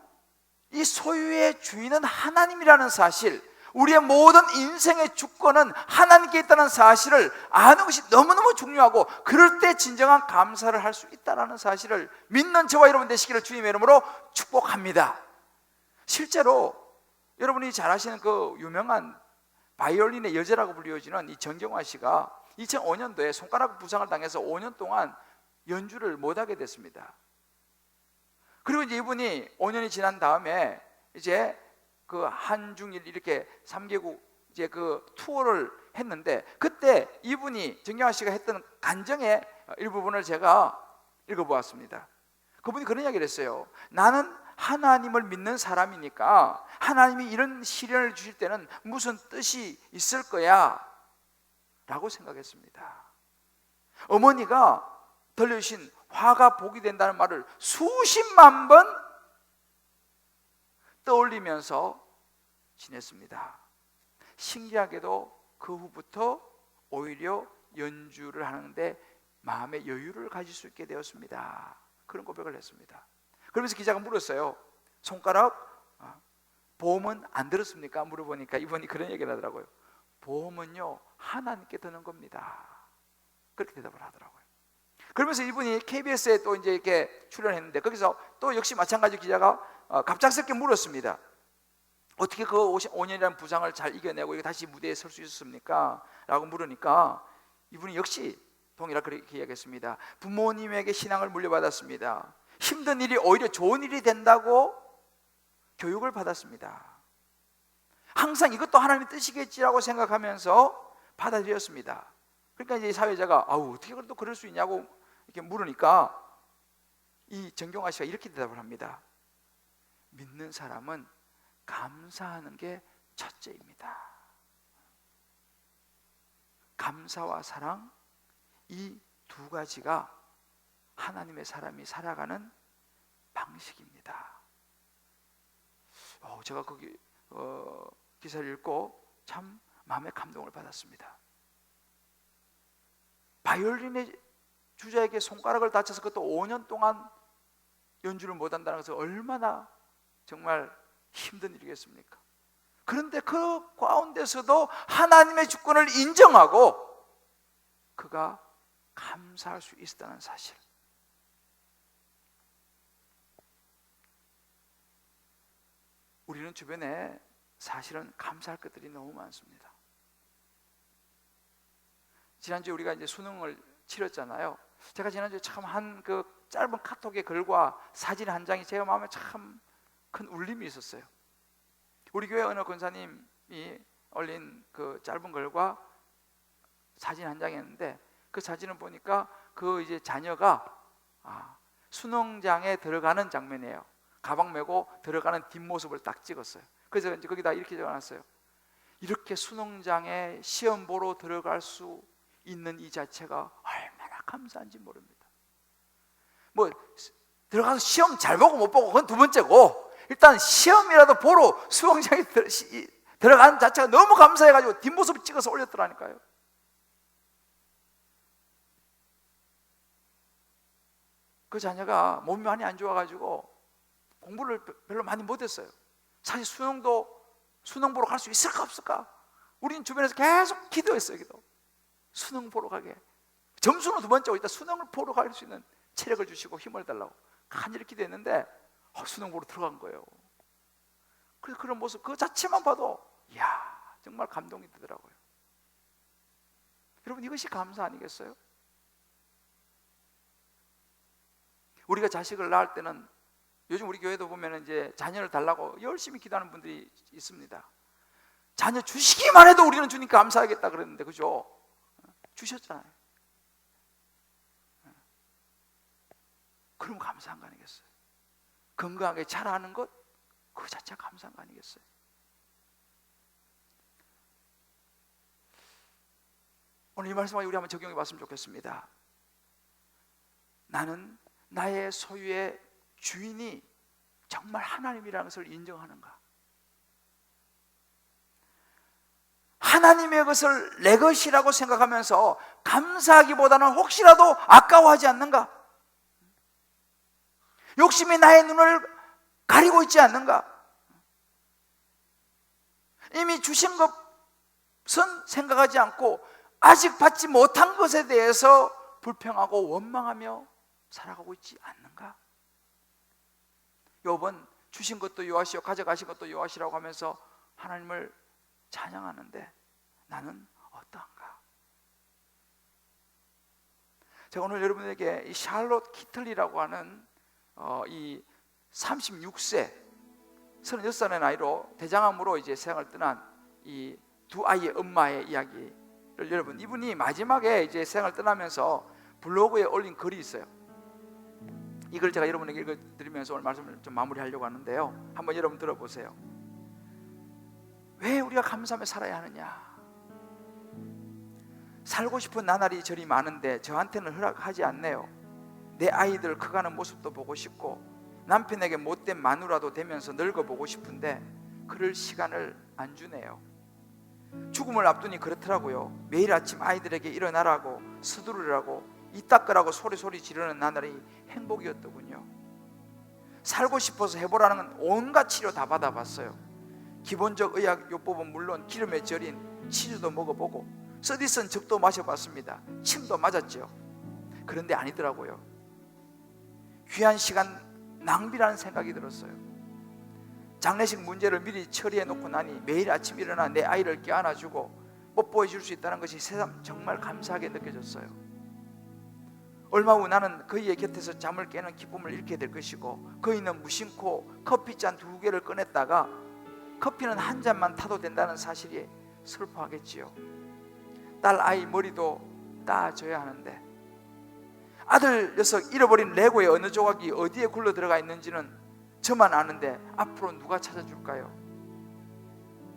이 소유의 주인은 하나님이라는 사실, 우리의 모든 인생의 주권은 하나님께 있다는 사실을 아는 것이 너무너무 중요하고, 그럴 때 진정한 감사를 할 수 있다는 사실을 믿는 저와 여러분 되시기를 주님의 이름으로 축복합니다. 실제로 여러분이 잘 아시는 그 유명한 바이올린의 여제라고 불리워지는 이 정경화 씨가 2005년도에 손가락 부상을 당해서 5년 동안 연주를 못하게 됐습니다. 그리고 이제 이분이 5년이 지난 다음에 이제 그 한중일 이렇게 3개국 이제 그 투어를 했는데, 그때 이분이 정경화 씨가 했던 간증의 일부분을 제가 읽어보았습니다. 그분이 그런 이야기를 했어요. 나는 하나님을 믿는 사람이니까 하나님이 이런 시련을 주실 때는 무슨 뜻이 있을 거야 라고 생각했습니다. 어머니가 들려주신 화가 복이 된다는 말을 수십만 번 떠올리면서 지냈습니다. 신기하게도 그 후부터 오히려 연주를 하는데 마음의 여유를 가질 수 있게 되었습니다. 그런 고백을 했습니다. 그러면서 기자가 물었어요. 손가락 보험은 안 들었습니까? 물어보니까 이분이 그런 얘기를 하더라고요. 보험은요 하나님께 드는 겁니다. 그렇게 대답을 하더라고요. 그러면서 이분이 KBS에 또 이제 이렇게 출연했는데, 거기서 또 역시 마찬가지 기자가 갑작스럽게 물었습니다. 어떻게 그 5년이라는 부상을 잘 이겨내고 다시 무대에 설 수 있었습니까? 라고 물으니까 이분이 역시 동일하게 그렇게 이야기했습니다. 부모님에게 신앙을 물려받았습니다. 힘든 일이 오히려 좋은 일이 된다고 교육을 받았습니다. 항상 이것도 하나님의 뜻이겠지라고 생각하면서 받아들였습니다. 그러니까 이제 사회자가 어떻게 또 그럴 수 있냐고 이렇게 물으니까 이 정경화 씨가 이렇게 대답을 합니다. 믿는 사람은 감사하는 게 첫째입니다. 감사와 사랑, 이 두 가지가 하나님의 사람이 살아가는 방식입니다. 제가 거기 기사를 읽고 참 마음에 감동을 받았습니다. 바이올린의 주자에게 손가락을 다쳐서 그것도 5년 동안 연주를 못한다는 것은 얼마나 정말 힘든 일이겠습니까? 그런데 그 가운데서도 하나님의 주권을 인정하고 그가 감사할 수 있다는 사실, 우리는 주변에 사실은 감사할 것들이 너무 많습니다. 지난주에 우리가 이제 수능을 치렀잖아요. 제가 지난주에 참 한 그 짧은 카톡의 글과 사진 한 장이 제 마음에 참 큰 울림이 있었어요. 우리 교회 어느 권사님이 올린 그 짧은 글과 사진 한 장이었는데, 그 사진을 보니까 그 이제 자녀가 수능장에 들어가는 장면이에요. 가방 메고 들어가는 뒷모습을 딱 찍었어요. 그래서 이제 거기다 이렇게 적어놨어요. 이렇게 수능장에 시험 보러 들어갈 수 있는 이 자체가 얼마나 감사한지 모릅니다. 뭐 들어가서 시험 잘 보고 못 보고 그건 두 번째고, 일단 시험이라도 보러 수험장에 들어가는 자체가 너무 감사해가지고 뒷모습을 찍어서 올렸더라니까요. 그 자녀가 몸이 많이 안 좋아가지고 공부를 별로 많이 못했어요. 사실 수능 보러 갈 수 있을까 없을까? 우리는 주변에서 계속 기도했어요. 수능 보러 가게, 점수는 두 번째고 일단 수능을 보러 갈 수 있는 체력을 주시고 힘을 달라고 간절히 기도했는데 수능 보러 들어간 거예요. 그래서 그런 모습 그 자체만 봐도 정말 감동이 되더라고요. 여러분, 이것이 감사 아니겠어요? 우리가 자식을 낳을 때는, 요즘 우리 교회도 보면 이제 자녀를 달라고 열심히 기도하는 분들이 있습니다. 자녀 주시기만 해도 우리는 주님께 감사하겠다 그랬는데, 그죠? 주셨잖아요. 그럼 감사한 거 아니겠어요? 건강하게 자라는 것, 그 자체가 감사한 거 아니겠어요? 오늘 이 말씀을 우리 한번 적용해 봤으면 좋겠습니다. 나는 나의 소유의 주인이 정말 하나님이라는 것을 인정하는가? 하나님의 것을 내 것이라고 생각하면서 감사하기보다는 혹시라도 아까워하지 않는가? 욕심이 나의 눈을 가리고 있지 않는가? 이미 주신 것은 생각하지 않고 아직 받지 못한 것에 대해서 불평하고 원망하며 살아가고 있지 않는가? 욥은 주신 것도 여호와시요 가져가신 것도 여호와시라고 하면서 하나님을 찬양하는데 나는 어떠한가? 제가 오늘 여러분에게 이 샬롯 키틀리라고 하는 이 36세 36살의 나이로 대장암으로 이제 세상을 떠난 이 두 아이의 엄마의 이야기를 여러분, 이분이 마지막에 이제 세상을 떠나면서 블로그에 올린 글이 있어요. 이걸 제가 여러분에게 읽어드리면서 오늘 말씀을 좀 마무리하려고 하는데요, 한번 여러분 들어보세요. 왜 우리가 감사하며 살아야 하느냐? 살고 싶은 나날이 저리 많은데 저한테는 허락하지 않네요. 내 아이들 커가는 모습도 보고 싶고 남편에게 못된 마누라도 되면서 늙어보고 싶은데 그럴 시간을 안 주네요. 죽음을 앞두니 그렇더라고요. 매일 아침 아이들에게 일어나라고 서두르라고 이 닦으라고 소리 지르는 나날이 행복이었더군요. 살고 싶어서 해보라는 온갖 치료 다 받아봤어요. 기본적 의학 요법은 물론 기름에 절인 치즈도 먹어보고 쓰디쓴 적도 마셔봤습니다. 침도 맞았죠. 그런데 아니더라고요. 귀한 시간 낭비라는 생각이 들었어요. 장례식 문제를 미리 처리해 놓고 나니 매일 아침 일어나 내 아이를 껴안아주고 뽀뽀해 줄 수 있다는 것이 새삼 정말 감사하게 느껴졌어요. 얼마 후 나는 그이의 곁에서 잠을 깨는 기쁨을 잃게 될 것이고 그이는 무심코 커피잔 2개를 꺼냈다가 커피는 한 잔만 타도 된다는 사실이 슬퍼하겠지요. 딸 아이 머리도 따줘야 하는데 아들 녀석 잃어버린 레고의 어느 조각이 어디에 굴러 들어가 있는지는 저만 아는데 앞으로 누가 찾아줄까요?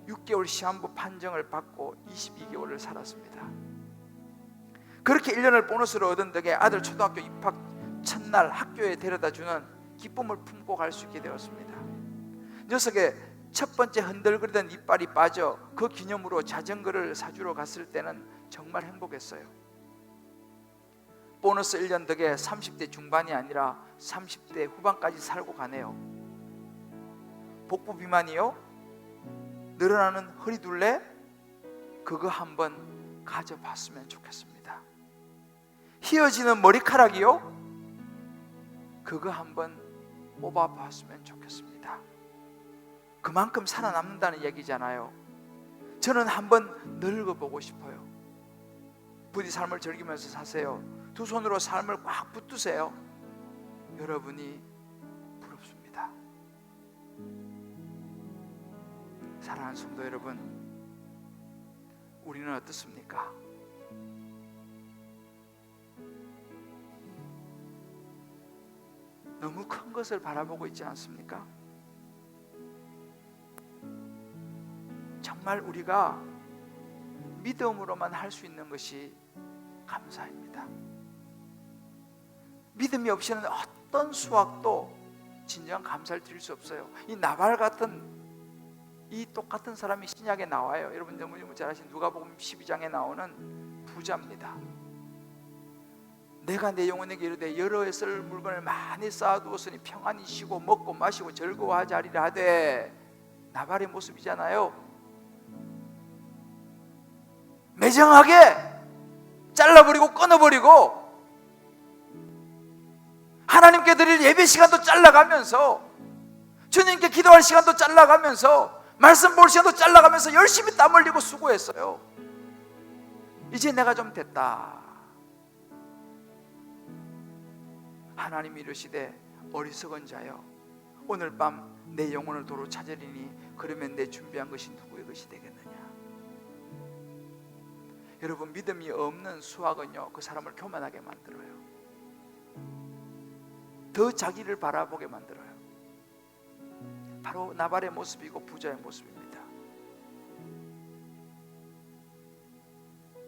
6개월 시한부 판정을 받고 22개월을 살았습니다. 그렇게 1년을 보너스로 얻은 덕에 아들 초등학교 입학 첫날 학교에 데려다주는 기쁨을 품고 갈 수 있게 되었습니다. 녀석의 첫 번째 흔들거리던 이빨이 빠져 그 기념으로 자전거를 사주러 갔을 때는 정말 행복했어요. 보너스 1년 덕에 30대 중반이 아니라 30대 후반까지 살고 가네요. 복부 비만이요? 늘어나는 허리둘레? 그거 한번 가져봤으면 좋겠습니다. 휘어지는 머리카락이요? 그거 한번 뽑아봤으면 좋겠습니다. 그만큼 살아남는다는 얘기잖아요. 저는 한번 늙어보고 싶어요. 부디 삶을 즐기면서 사세요. 두 손으로 삶을 꽉 붙드세요. 여러분이 부럽습니다. 사랑하는 성도 여러분, 우리는 어떻습니까? 너무 큰 것을 바라보고 있지 않습니까? 정말 우리가 믿음으로만 할 수 있는 것이 감사입니다. 믿음이 없이는 어떤 수확도 진정한 감사를 드릴 수 없어요. 이 나발 같은 이 똑같은 사람이 신약에 나와요. 여러분 너무 잘 아시는 누가복음 12장에 나오는 부자입니다. 내가 내 영혼에게 이르되 여러 해 쓸 물건을 많이 쌓아두었으니 평안히 쉬고 먹고 마시고 즐거워하지 않으리라 하되, 나발의 모습이잖아요. 매정하게 잘라버리고 끊어버리고 하나님께 드릴 예배 시간도 잘라가면서 주님께 기도할 시간도 잘라가면서 말씀 볼 시간도 잘라가면서 열심히 땀 흘리고 수고했어요. 이제 내가 좀 됐다. 하나님이 이르시되 어리석은 자여 오늘 밤 내 영혼을 도로 찾으리니 그러면 내 준비한 것이 누구의 것이 되겠느냐. 여러분, 믿음이 없는 수학은요 그 사람을 교만하게 만들어요. 더 자기를 바라보게 만들어요. 바로 나발의 모습이고 부자의 모습입니다.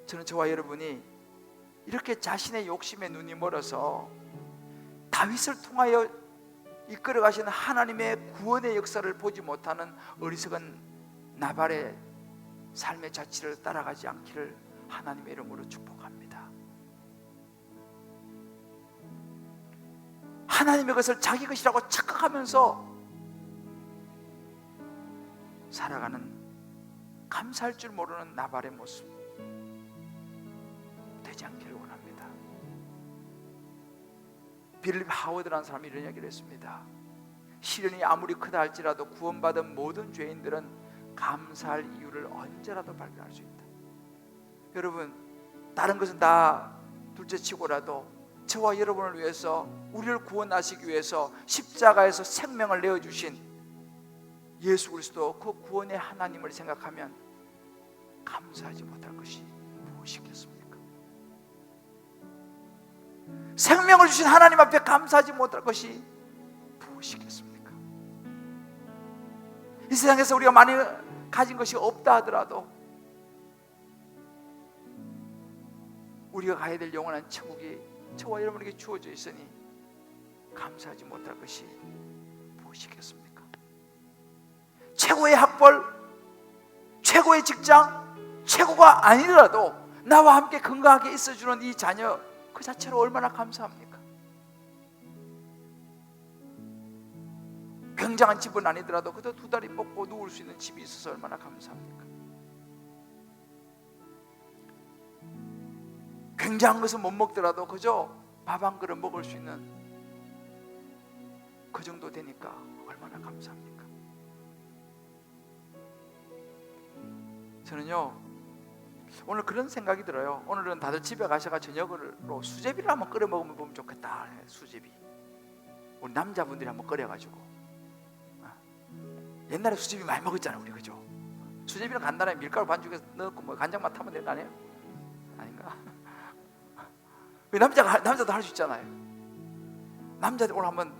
저는 저와 여러분이 이렇게 자신의 욕심에 눈이 멀어서 다윗을 통하여 이끌어 가시는 하나님의 구원의 역사를 보지 못하는 어리석은 나발의 삶의 자취를 따라가지 않기를 하나님의 이름으로 축복합니다. 하나님의 것을 자기 것이라고 착각하면서 살아가는 감사할 줄 모르는 나발의 모습 되지 않기를 원합니다. 빌립 하워드라는 사람이 이런 얘기를 했습니다. 시련이 아무리 크다 할지라도 구원받은 모든 죄인들은 감사할 이유를 언제라도 발견할 수 있다. 여러분, 다른 것은 다 둘째치고라도 저와 여러분을 위해서, 우리를 구원하시기 위해서 십자가에서 생명을 내어주신 예수 그리스도, 그 구원의 하나님을 생각하면 감사하지 못할 것이 무엇이겠습니까? 생명을 주신 하나님 앞에 감사하지 못할 것이 무엇이겠습니까? 이 세상에서 우리가 많이 가진 것이 없다 하더라도 우리가 가야 될 영원한 천국이 저와 여러분에게 주어져 있으니 감사하지 못할 것이 무엇이겠습니까? 최고의 학벌, 최고의 직장, 최고가 아니더라도 나와 함께 건강하게 있어주는 이 자녀, 그 자체로 얼마나 감사합니까? 굉장한 집은 아니더라도 그래도 두 다리 뻗고 누울 수 있는 집이 있어서 얼마나 감사합니까? 굉장한 것은 못 먹더라도 그저 밥 한 그릇 먹을 수 있는 그 정도 되니까 얼마나 감사합니까? 저는요, 오늘 그런 생각이 들어요. 오늘은 다들 집에 가셔가 저녁으로 수제비를 한번 끓여 먹으면 보면 좋겠다. 수제비 우리 남자분들이 한번 끓여가지고, 옛날에 수제비 많이 먹었잖아요 우리, 그죠? 수제비는 간단하게 밀가루 반죽에 넣고 뭐 간장만 타면 되는 거 아니에요? 아닌가? 왜 남자도 할 수 있잖아요. 남자들 오늘 한번,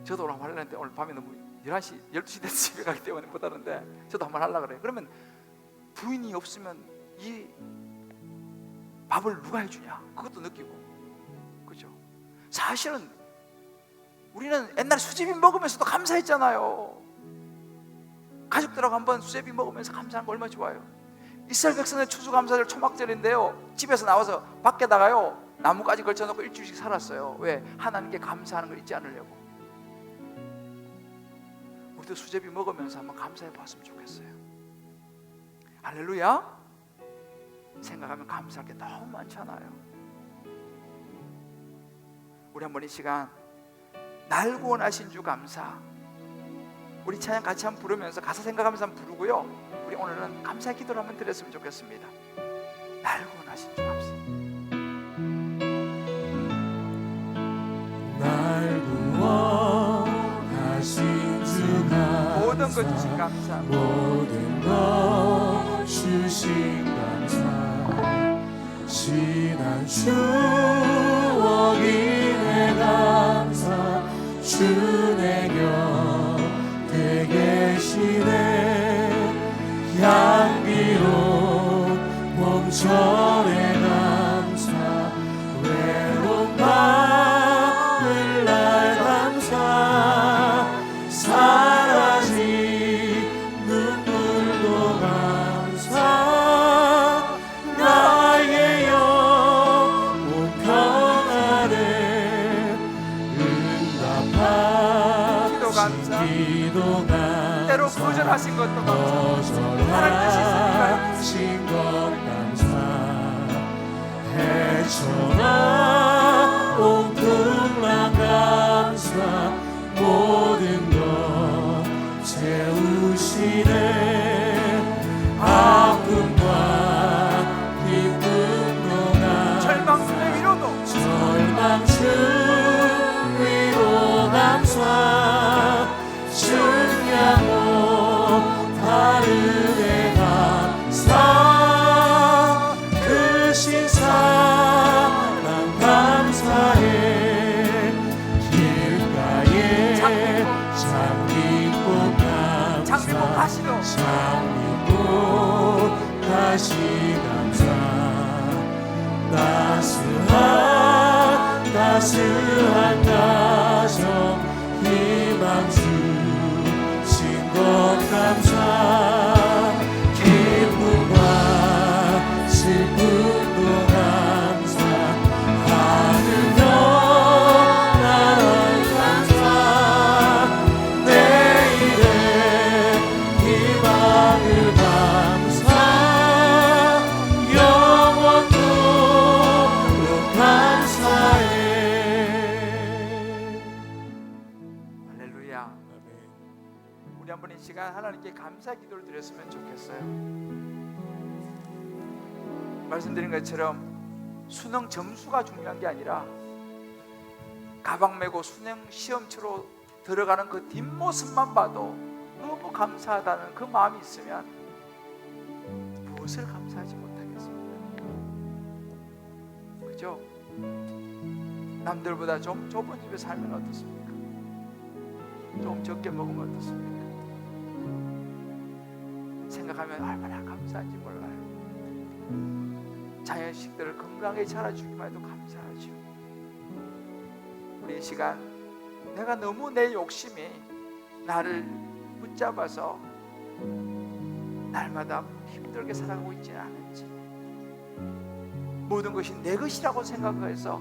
저도 오늘 한번 하려는데 오늘 밤에 너무 11시, 12시 돼서 집에 가기 때문에 못 하는데 저도 한번 하려고 그래요. 그러면 부인이 없으면 이 밥을 누가 해주냐, 그것도 느끼고, 그죠? 사실은 우리는 옛날 수제비 먹으면서도 감사했잖아요. 가족들하고 한번 수제비 먹으면서 감사한 거 얼마나 좋아요. 이스라엘 백성의 추수감사절 초막절인데요, 집에서 나와서 밖에다가요 나무까지 걸쳐놓고 일주일씩 살았어요. 왜? 하나님께 감사하는 걸 잊지 않으려고. 우리도 수제비 먹으면서 한번 감사해 봤으면 좋겠어요. 할렐루야. 생각하면 감사할 게 너무 많잖아요. 우리 한번 이 시간 날 구원하신 주 감사, 우리 찬양 같이 한번 부르면서 가사 생각하면서 한번 부르고요, 우리 오늘은 감사의 기도를 한번 드렸으면 좋겠습니다. 날 구원하신 주 감사. 날 구원하신 주 감사, 모든 것 주신 감사, 모든 것 주신 감사, 지난 추억이 내 감사, 주 내 곁에 계시네. 향기로운 봄철의 감사, 외로운 마을 날 감사, 사라진 눈물도 감사, 나의 영혼 평안에 응답한 기도 감사, 기도 감사, 때로 거절하신 것도 감사, 거절하신 것 감사, 헤쳐나 온풍랑 감사, 모든 것 채우시네. 아픔과 기쁨도 감사, 절망스의 위로도, 절망스 위로 감사, 중량도 다르게 감사, 크신 사랑 감사해. 길가에 장미꽃 감사, 장미꽃 가시로, 장미꽃 가시 감사, 따스한 가정 희망 주신 것 감사, 기쁨과 슬픔도 감사, 하늘여 나라 감사, 내일의 마음 감사 영원토록 감사해. 할렐루야. 우리 한번 이 시간 하나님께 감사 기도를 드렸으면 좋겠어요. 말씀드린 것처럼 수능 점수가 중요한 게 아니라 가방 메고 수능 시험치로 들어가는 그 뒷모습만 봐도 너무 감사하다는 그 마음이 있으면 무엇을 감사하지 못하겠습니까? 그죠? 남들보다 좀 좁은 집에 살면 어떻습니까? 좀 적게 먹으면 어떻습니까? 생각하면 얼마나 감사한지 몰라요. 자연식들을 건강하게 자라주기만 해도 감사하죠. 우리 이 시간 내가 너무 내 욕심이 나를 붙잡아서 날마다 힘들게 살아가고 있지는 않은지, 모든 것이 내 것이라고 생각해서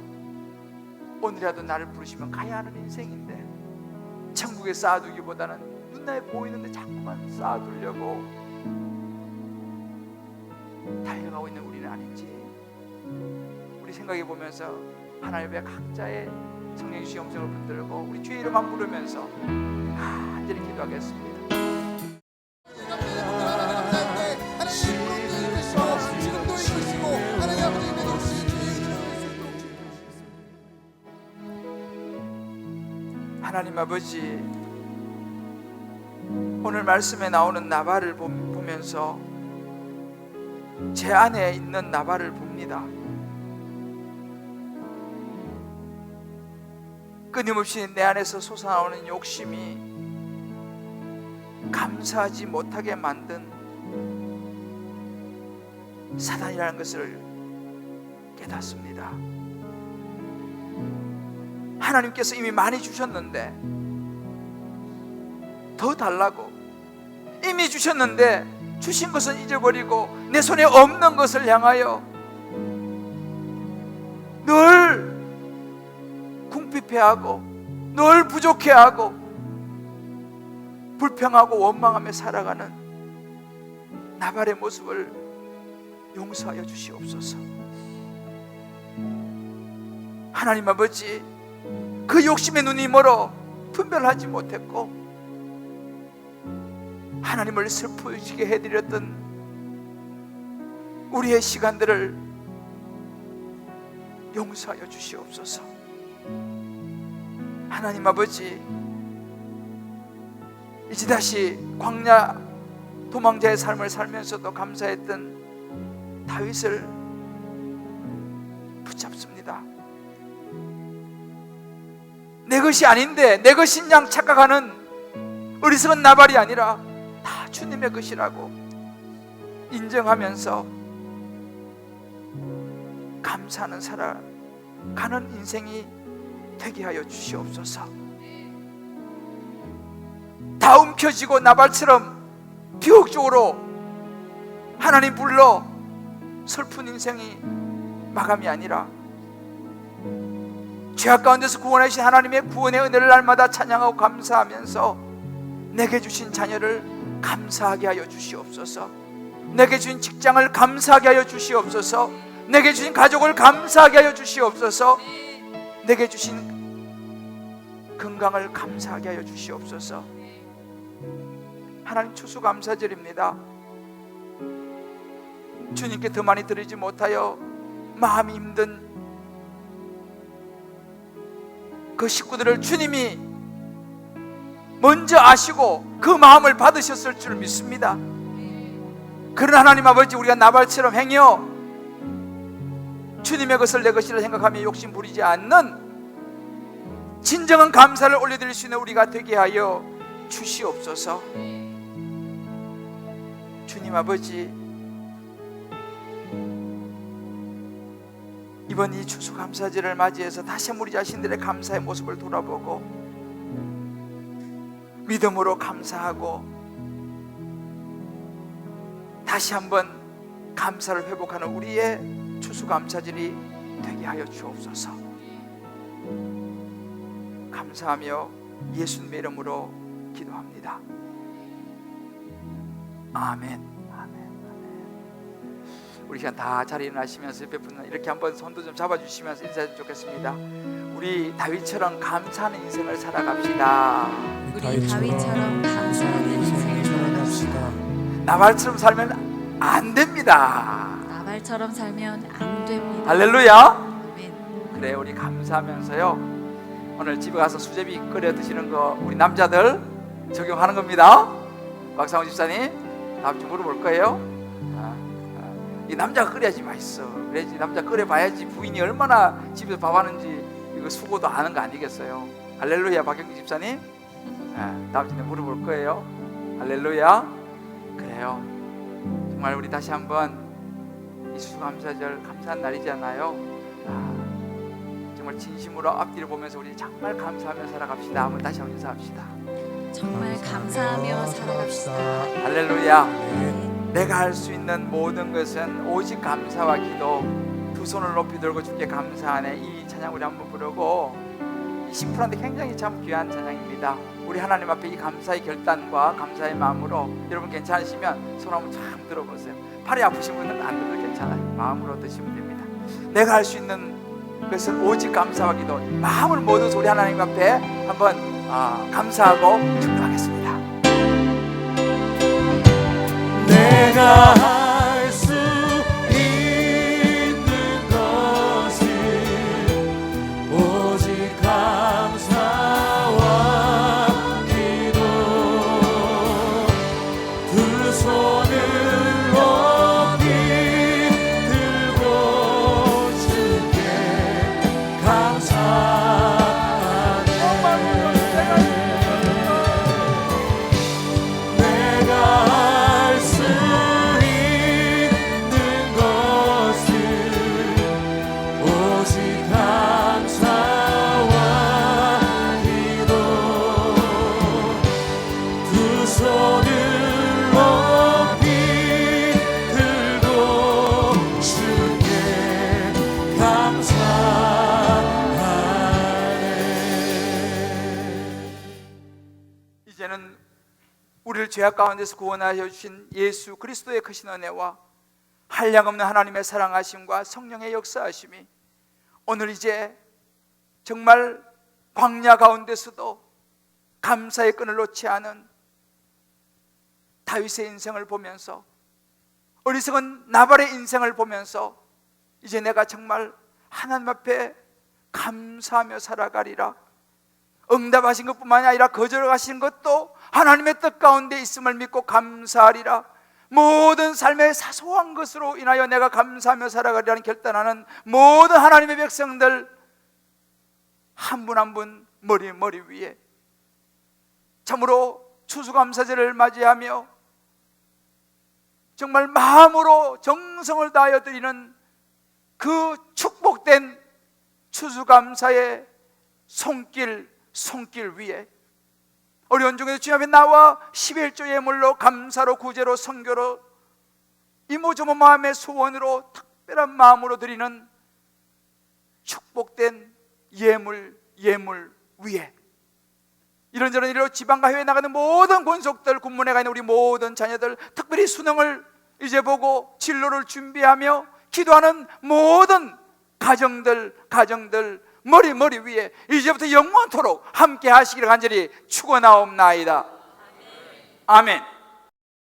오늘이라도 나를 부르시면 가야 하는 인생인데 천국에 쌓아두기보다는 눈에 보이는데 자꾸만 쌓아두려고 달려가고 있는 우리는 아닌지 우리 생각해 보면서 하나님의 각자의 성령 주신 음성을 붙들고 우리 주의 이름만 부르면서 간절히 기도하겠습니다. 하나님 아버지, 오늘 말씀에 나오는 나발을 보면서 제 안에 있는 나발을 봅니다. 끊임없이 내 안에서 솟아나오는 욕심이 감사하지 못하게 만든 사단이라는 것을 깨닫습니다. 하나님께서 이미 많이 주셨는데 더 달라고, 이미 주셨는데 주신 것은 잊어버리고 내 손에 없는 것을 향하여 늘 궁핍해하고 늘 부족해하고 불평하고 원망하며 살아가는 나발의 모습을 용서하여 주시옵소서. 하나님 아버지, 그 욕심의 눈이 멀어 분별하지 못했고 하나님을 슬프시게 해드렸던 우리의 시간들을 용서하여 주시옵소서. 하나님 아버지, 이제 다시 광야 도망자의 삶을 살면서도 감사했던 다윗을 붙잡습니다. 내 것이 아닌데 내 것인 양 착각하는 어리석은 나발이 아니라 다 주님의 것이라고 인정하면서 감사하는 살아가는 인생이 되게 하여 주시옵소서. 다 움켜쥐고 나발처럼 비극적으로 하나님 불러 슬픈 인생이 마감이 아니라 죄악 가운데서 구원하신 하나님의 구원의 은혜를 날마다 찬양하고 감사하면서 내게 주신 자녀를 감사하게 하여 주시옵소서. 내게 주신 직장을 감사하게 하여 주시옵소서. 내게 주신 가족을 감사하게 하여 주시옵소서. 내게 주신 건강을 감사하게 하여 주시옵소서. 하나님, 추수감사드립니다. 주님께 더 많이 드리지 못하여 마음이 힘든 그 식구들을 주님이 먼저 아시고 그 마음을 받으셨을 줄 믿습니다. 그러나 하나님 아버지, 우리가 나발처럼 행여 주님의 것을 내 것이라 생각하며 욕심 부리지 않는 진정한 감사를 올려드릴 수 있는 우리가 되게 하여 주시옵소서. 주님 아버지, 이번 이 추수감사절을 맞이해서 다시 우리 자신들의 감사의 모습을 돌아보고 믿음으로 감사하고 다시 한번 감사를 회복하는 우리의 추수감사절이 되게 하여 주옵소서. 감사하며 예수님의 이름으로 기도합니다. 아멘. 아멘. 우리 시간 다 자리에 일어나시면서 옆에 분은 이렇게 한번 손도 좀 잡아주시면서 인사해 주면 좋겠습니다. 우리 다윗처럼 감사하는 인생을 살아갑시다. 우리 다윗처럼 감사하는 인생을 살아갑시다. 나발처럼 살면 안 됩니다. 나발처럼 살면 안 됩니다. 할렐루야. 아멘. 그래, 우리 감사하면서요, 오늘 집에 가서 수제비 끓여 드시는 거 우리 남자들 적용하는 겁니다. 박상우 집사님 다음 주 물어볼 거예요. 이 남자가 끓여야지 맛있어. 그래야지 남자 끓여봐야지 부인이 얼마나 집에서 밥 하는지 이거 수고도 아는 거 아니겠어요. 할렐루야. 박경기 집사님 다음 주에 물어볼 거예요. 할렐루야. 그래요. 정말 우리 다시 한번 이 수감사절 감사한 날이잖아요. 정말 진심으로 앞뒤를 보면서 우리 정말 감사하며 살아갑시다. 한번 다시 한번 인사합시다. 정말 감사하며 살아갑시다. 할렐루야. 네. 내가 할 수 있는 모든 것은 오직 감사와 기도. 두 손을 높이 들고 주께 감사하네. 이 찬양 우리 한번 부르고, 이 심플한데 굉장히 참 귀한 찬양입니다. 우리 하나님 앞에 이 감사의 결단과 감사의 마음으로, 여러분 괜찮으시면 손 한번 참 들어보세요. 팔이 아프신 분은 안 들어도 괜찮아요. 마음으로 드시면 됩니다. 내가 할 수 있는 것은 오직 감사와 기도. 마음을 모두 우리 하나님 앞에 한번 감사하고 축도하겠습니다. 내가 할 수 있는 것은 오직 감사와 기도. 두 손을 높이 들고 주께 감사하네. 내가 할 수 있는 것은 오직 감사와 기도. 두 손을 높이 들고 주께 감사하네. 이제는 우리를 죄악 가운데서 구원하여 주신 예수 그리스도의 크신 은혜와 한량없는 하나님의 사랑하심과 성령의 역사하심이 오늘 이제 정말 광야 가운데서도 감사의 끈을 놓지 않은 다윗의 인생을 보면서, 어리석은 나발의 인생을 보면서 이제 내가 정말 하나님 앞에 감사하며 살아가리라. 응답하신 것뿐만이 아니라 거절하신 것도 하나님의 뜻 가운데 있음을 믿고 감사하리라. 모든 삶의 사소한 것으로 인하여 내가 감사하며 살아가리라는 결단하는 모든 하나님의 백성들 한 분 한 분 머리 위에 참으로 추수감사절을 맞이하며 정말 마음으로 정성을 다하여 드리는 그 축복된 추수감사의 손길 위에 어려운 중에도 주님 앞에 나와 11조 예물로 감사로 구제로 선교로 이모저모 마음의 소원으로 특별한 마음으로 드리는 축복된 예물 위에 이런저런 일로 지방과 해외에 나가는 모든 권속들, 군문에 가 있는 우리 모든 자녀들, 특별히 수능을 이제 보고 진로를 준비하며 기도하는 모든 가정들 머리 위에 이제부터 영원토록 함께 하시기를 간절히 축원하옵나이다. 아멘.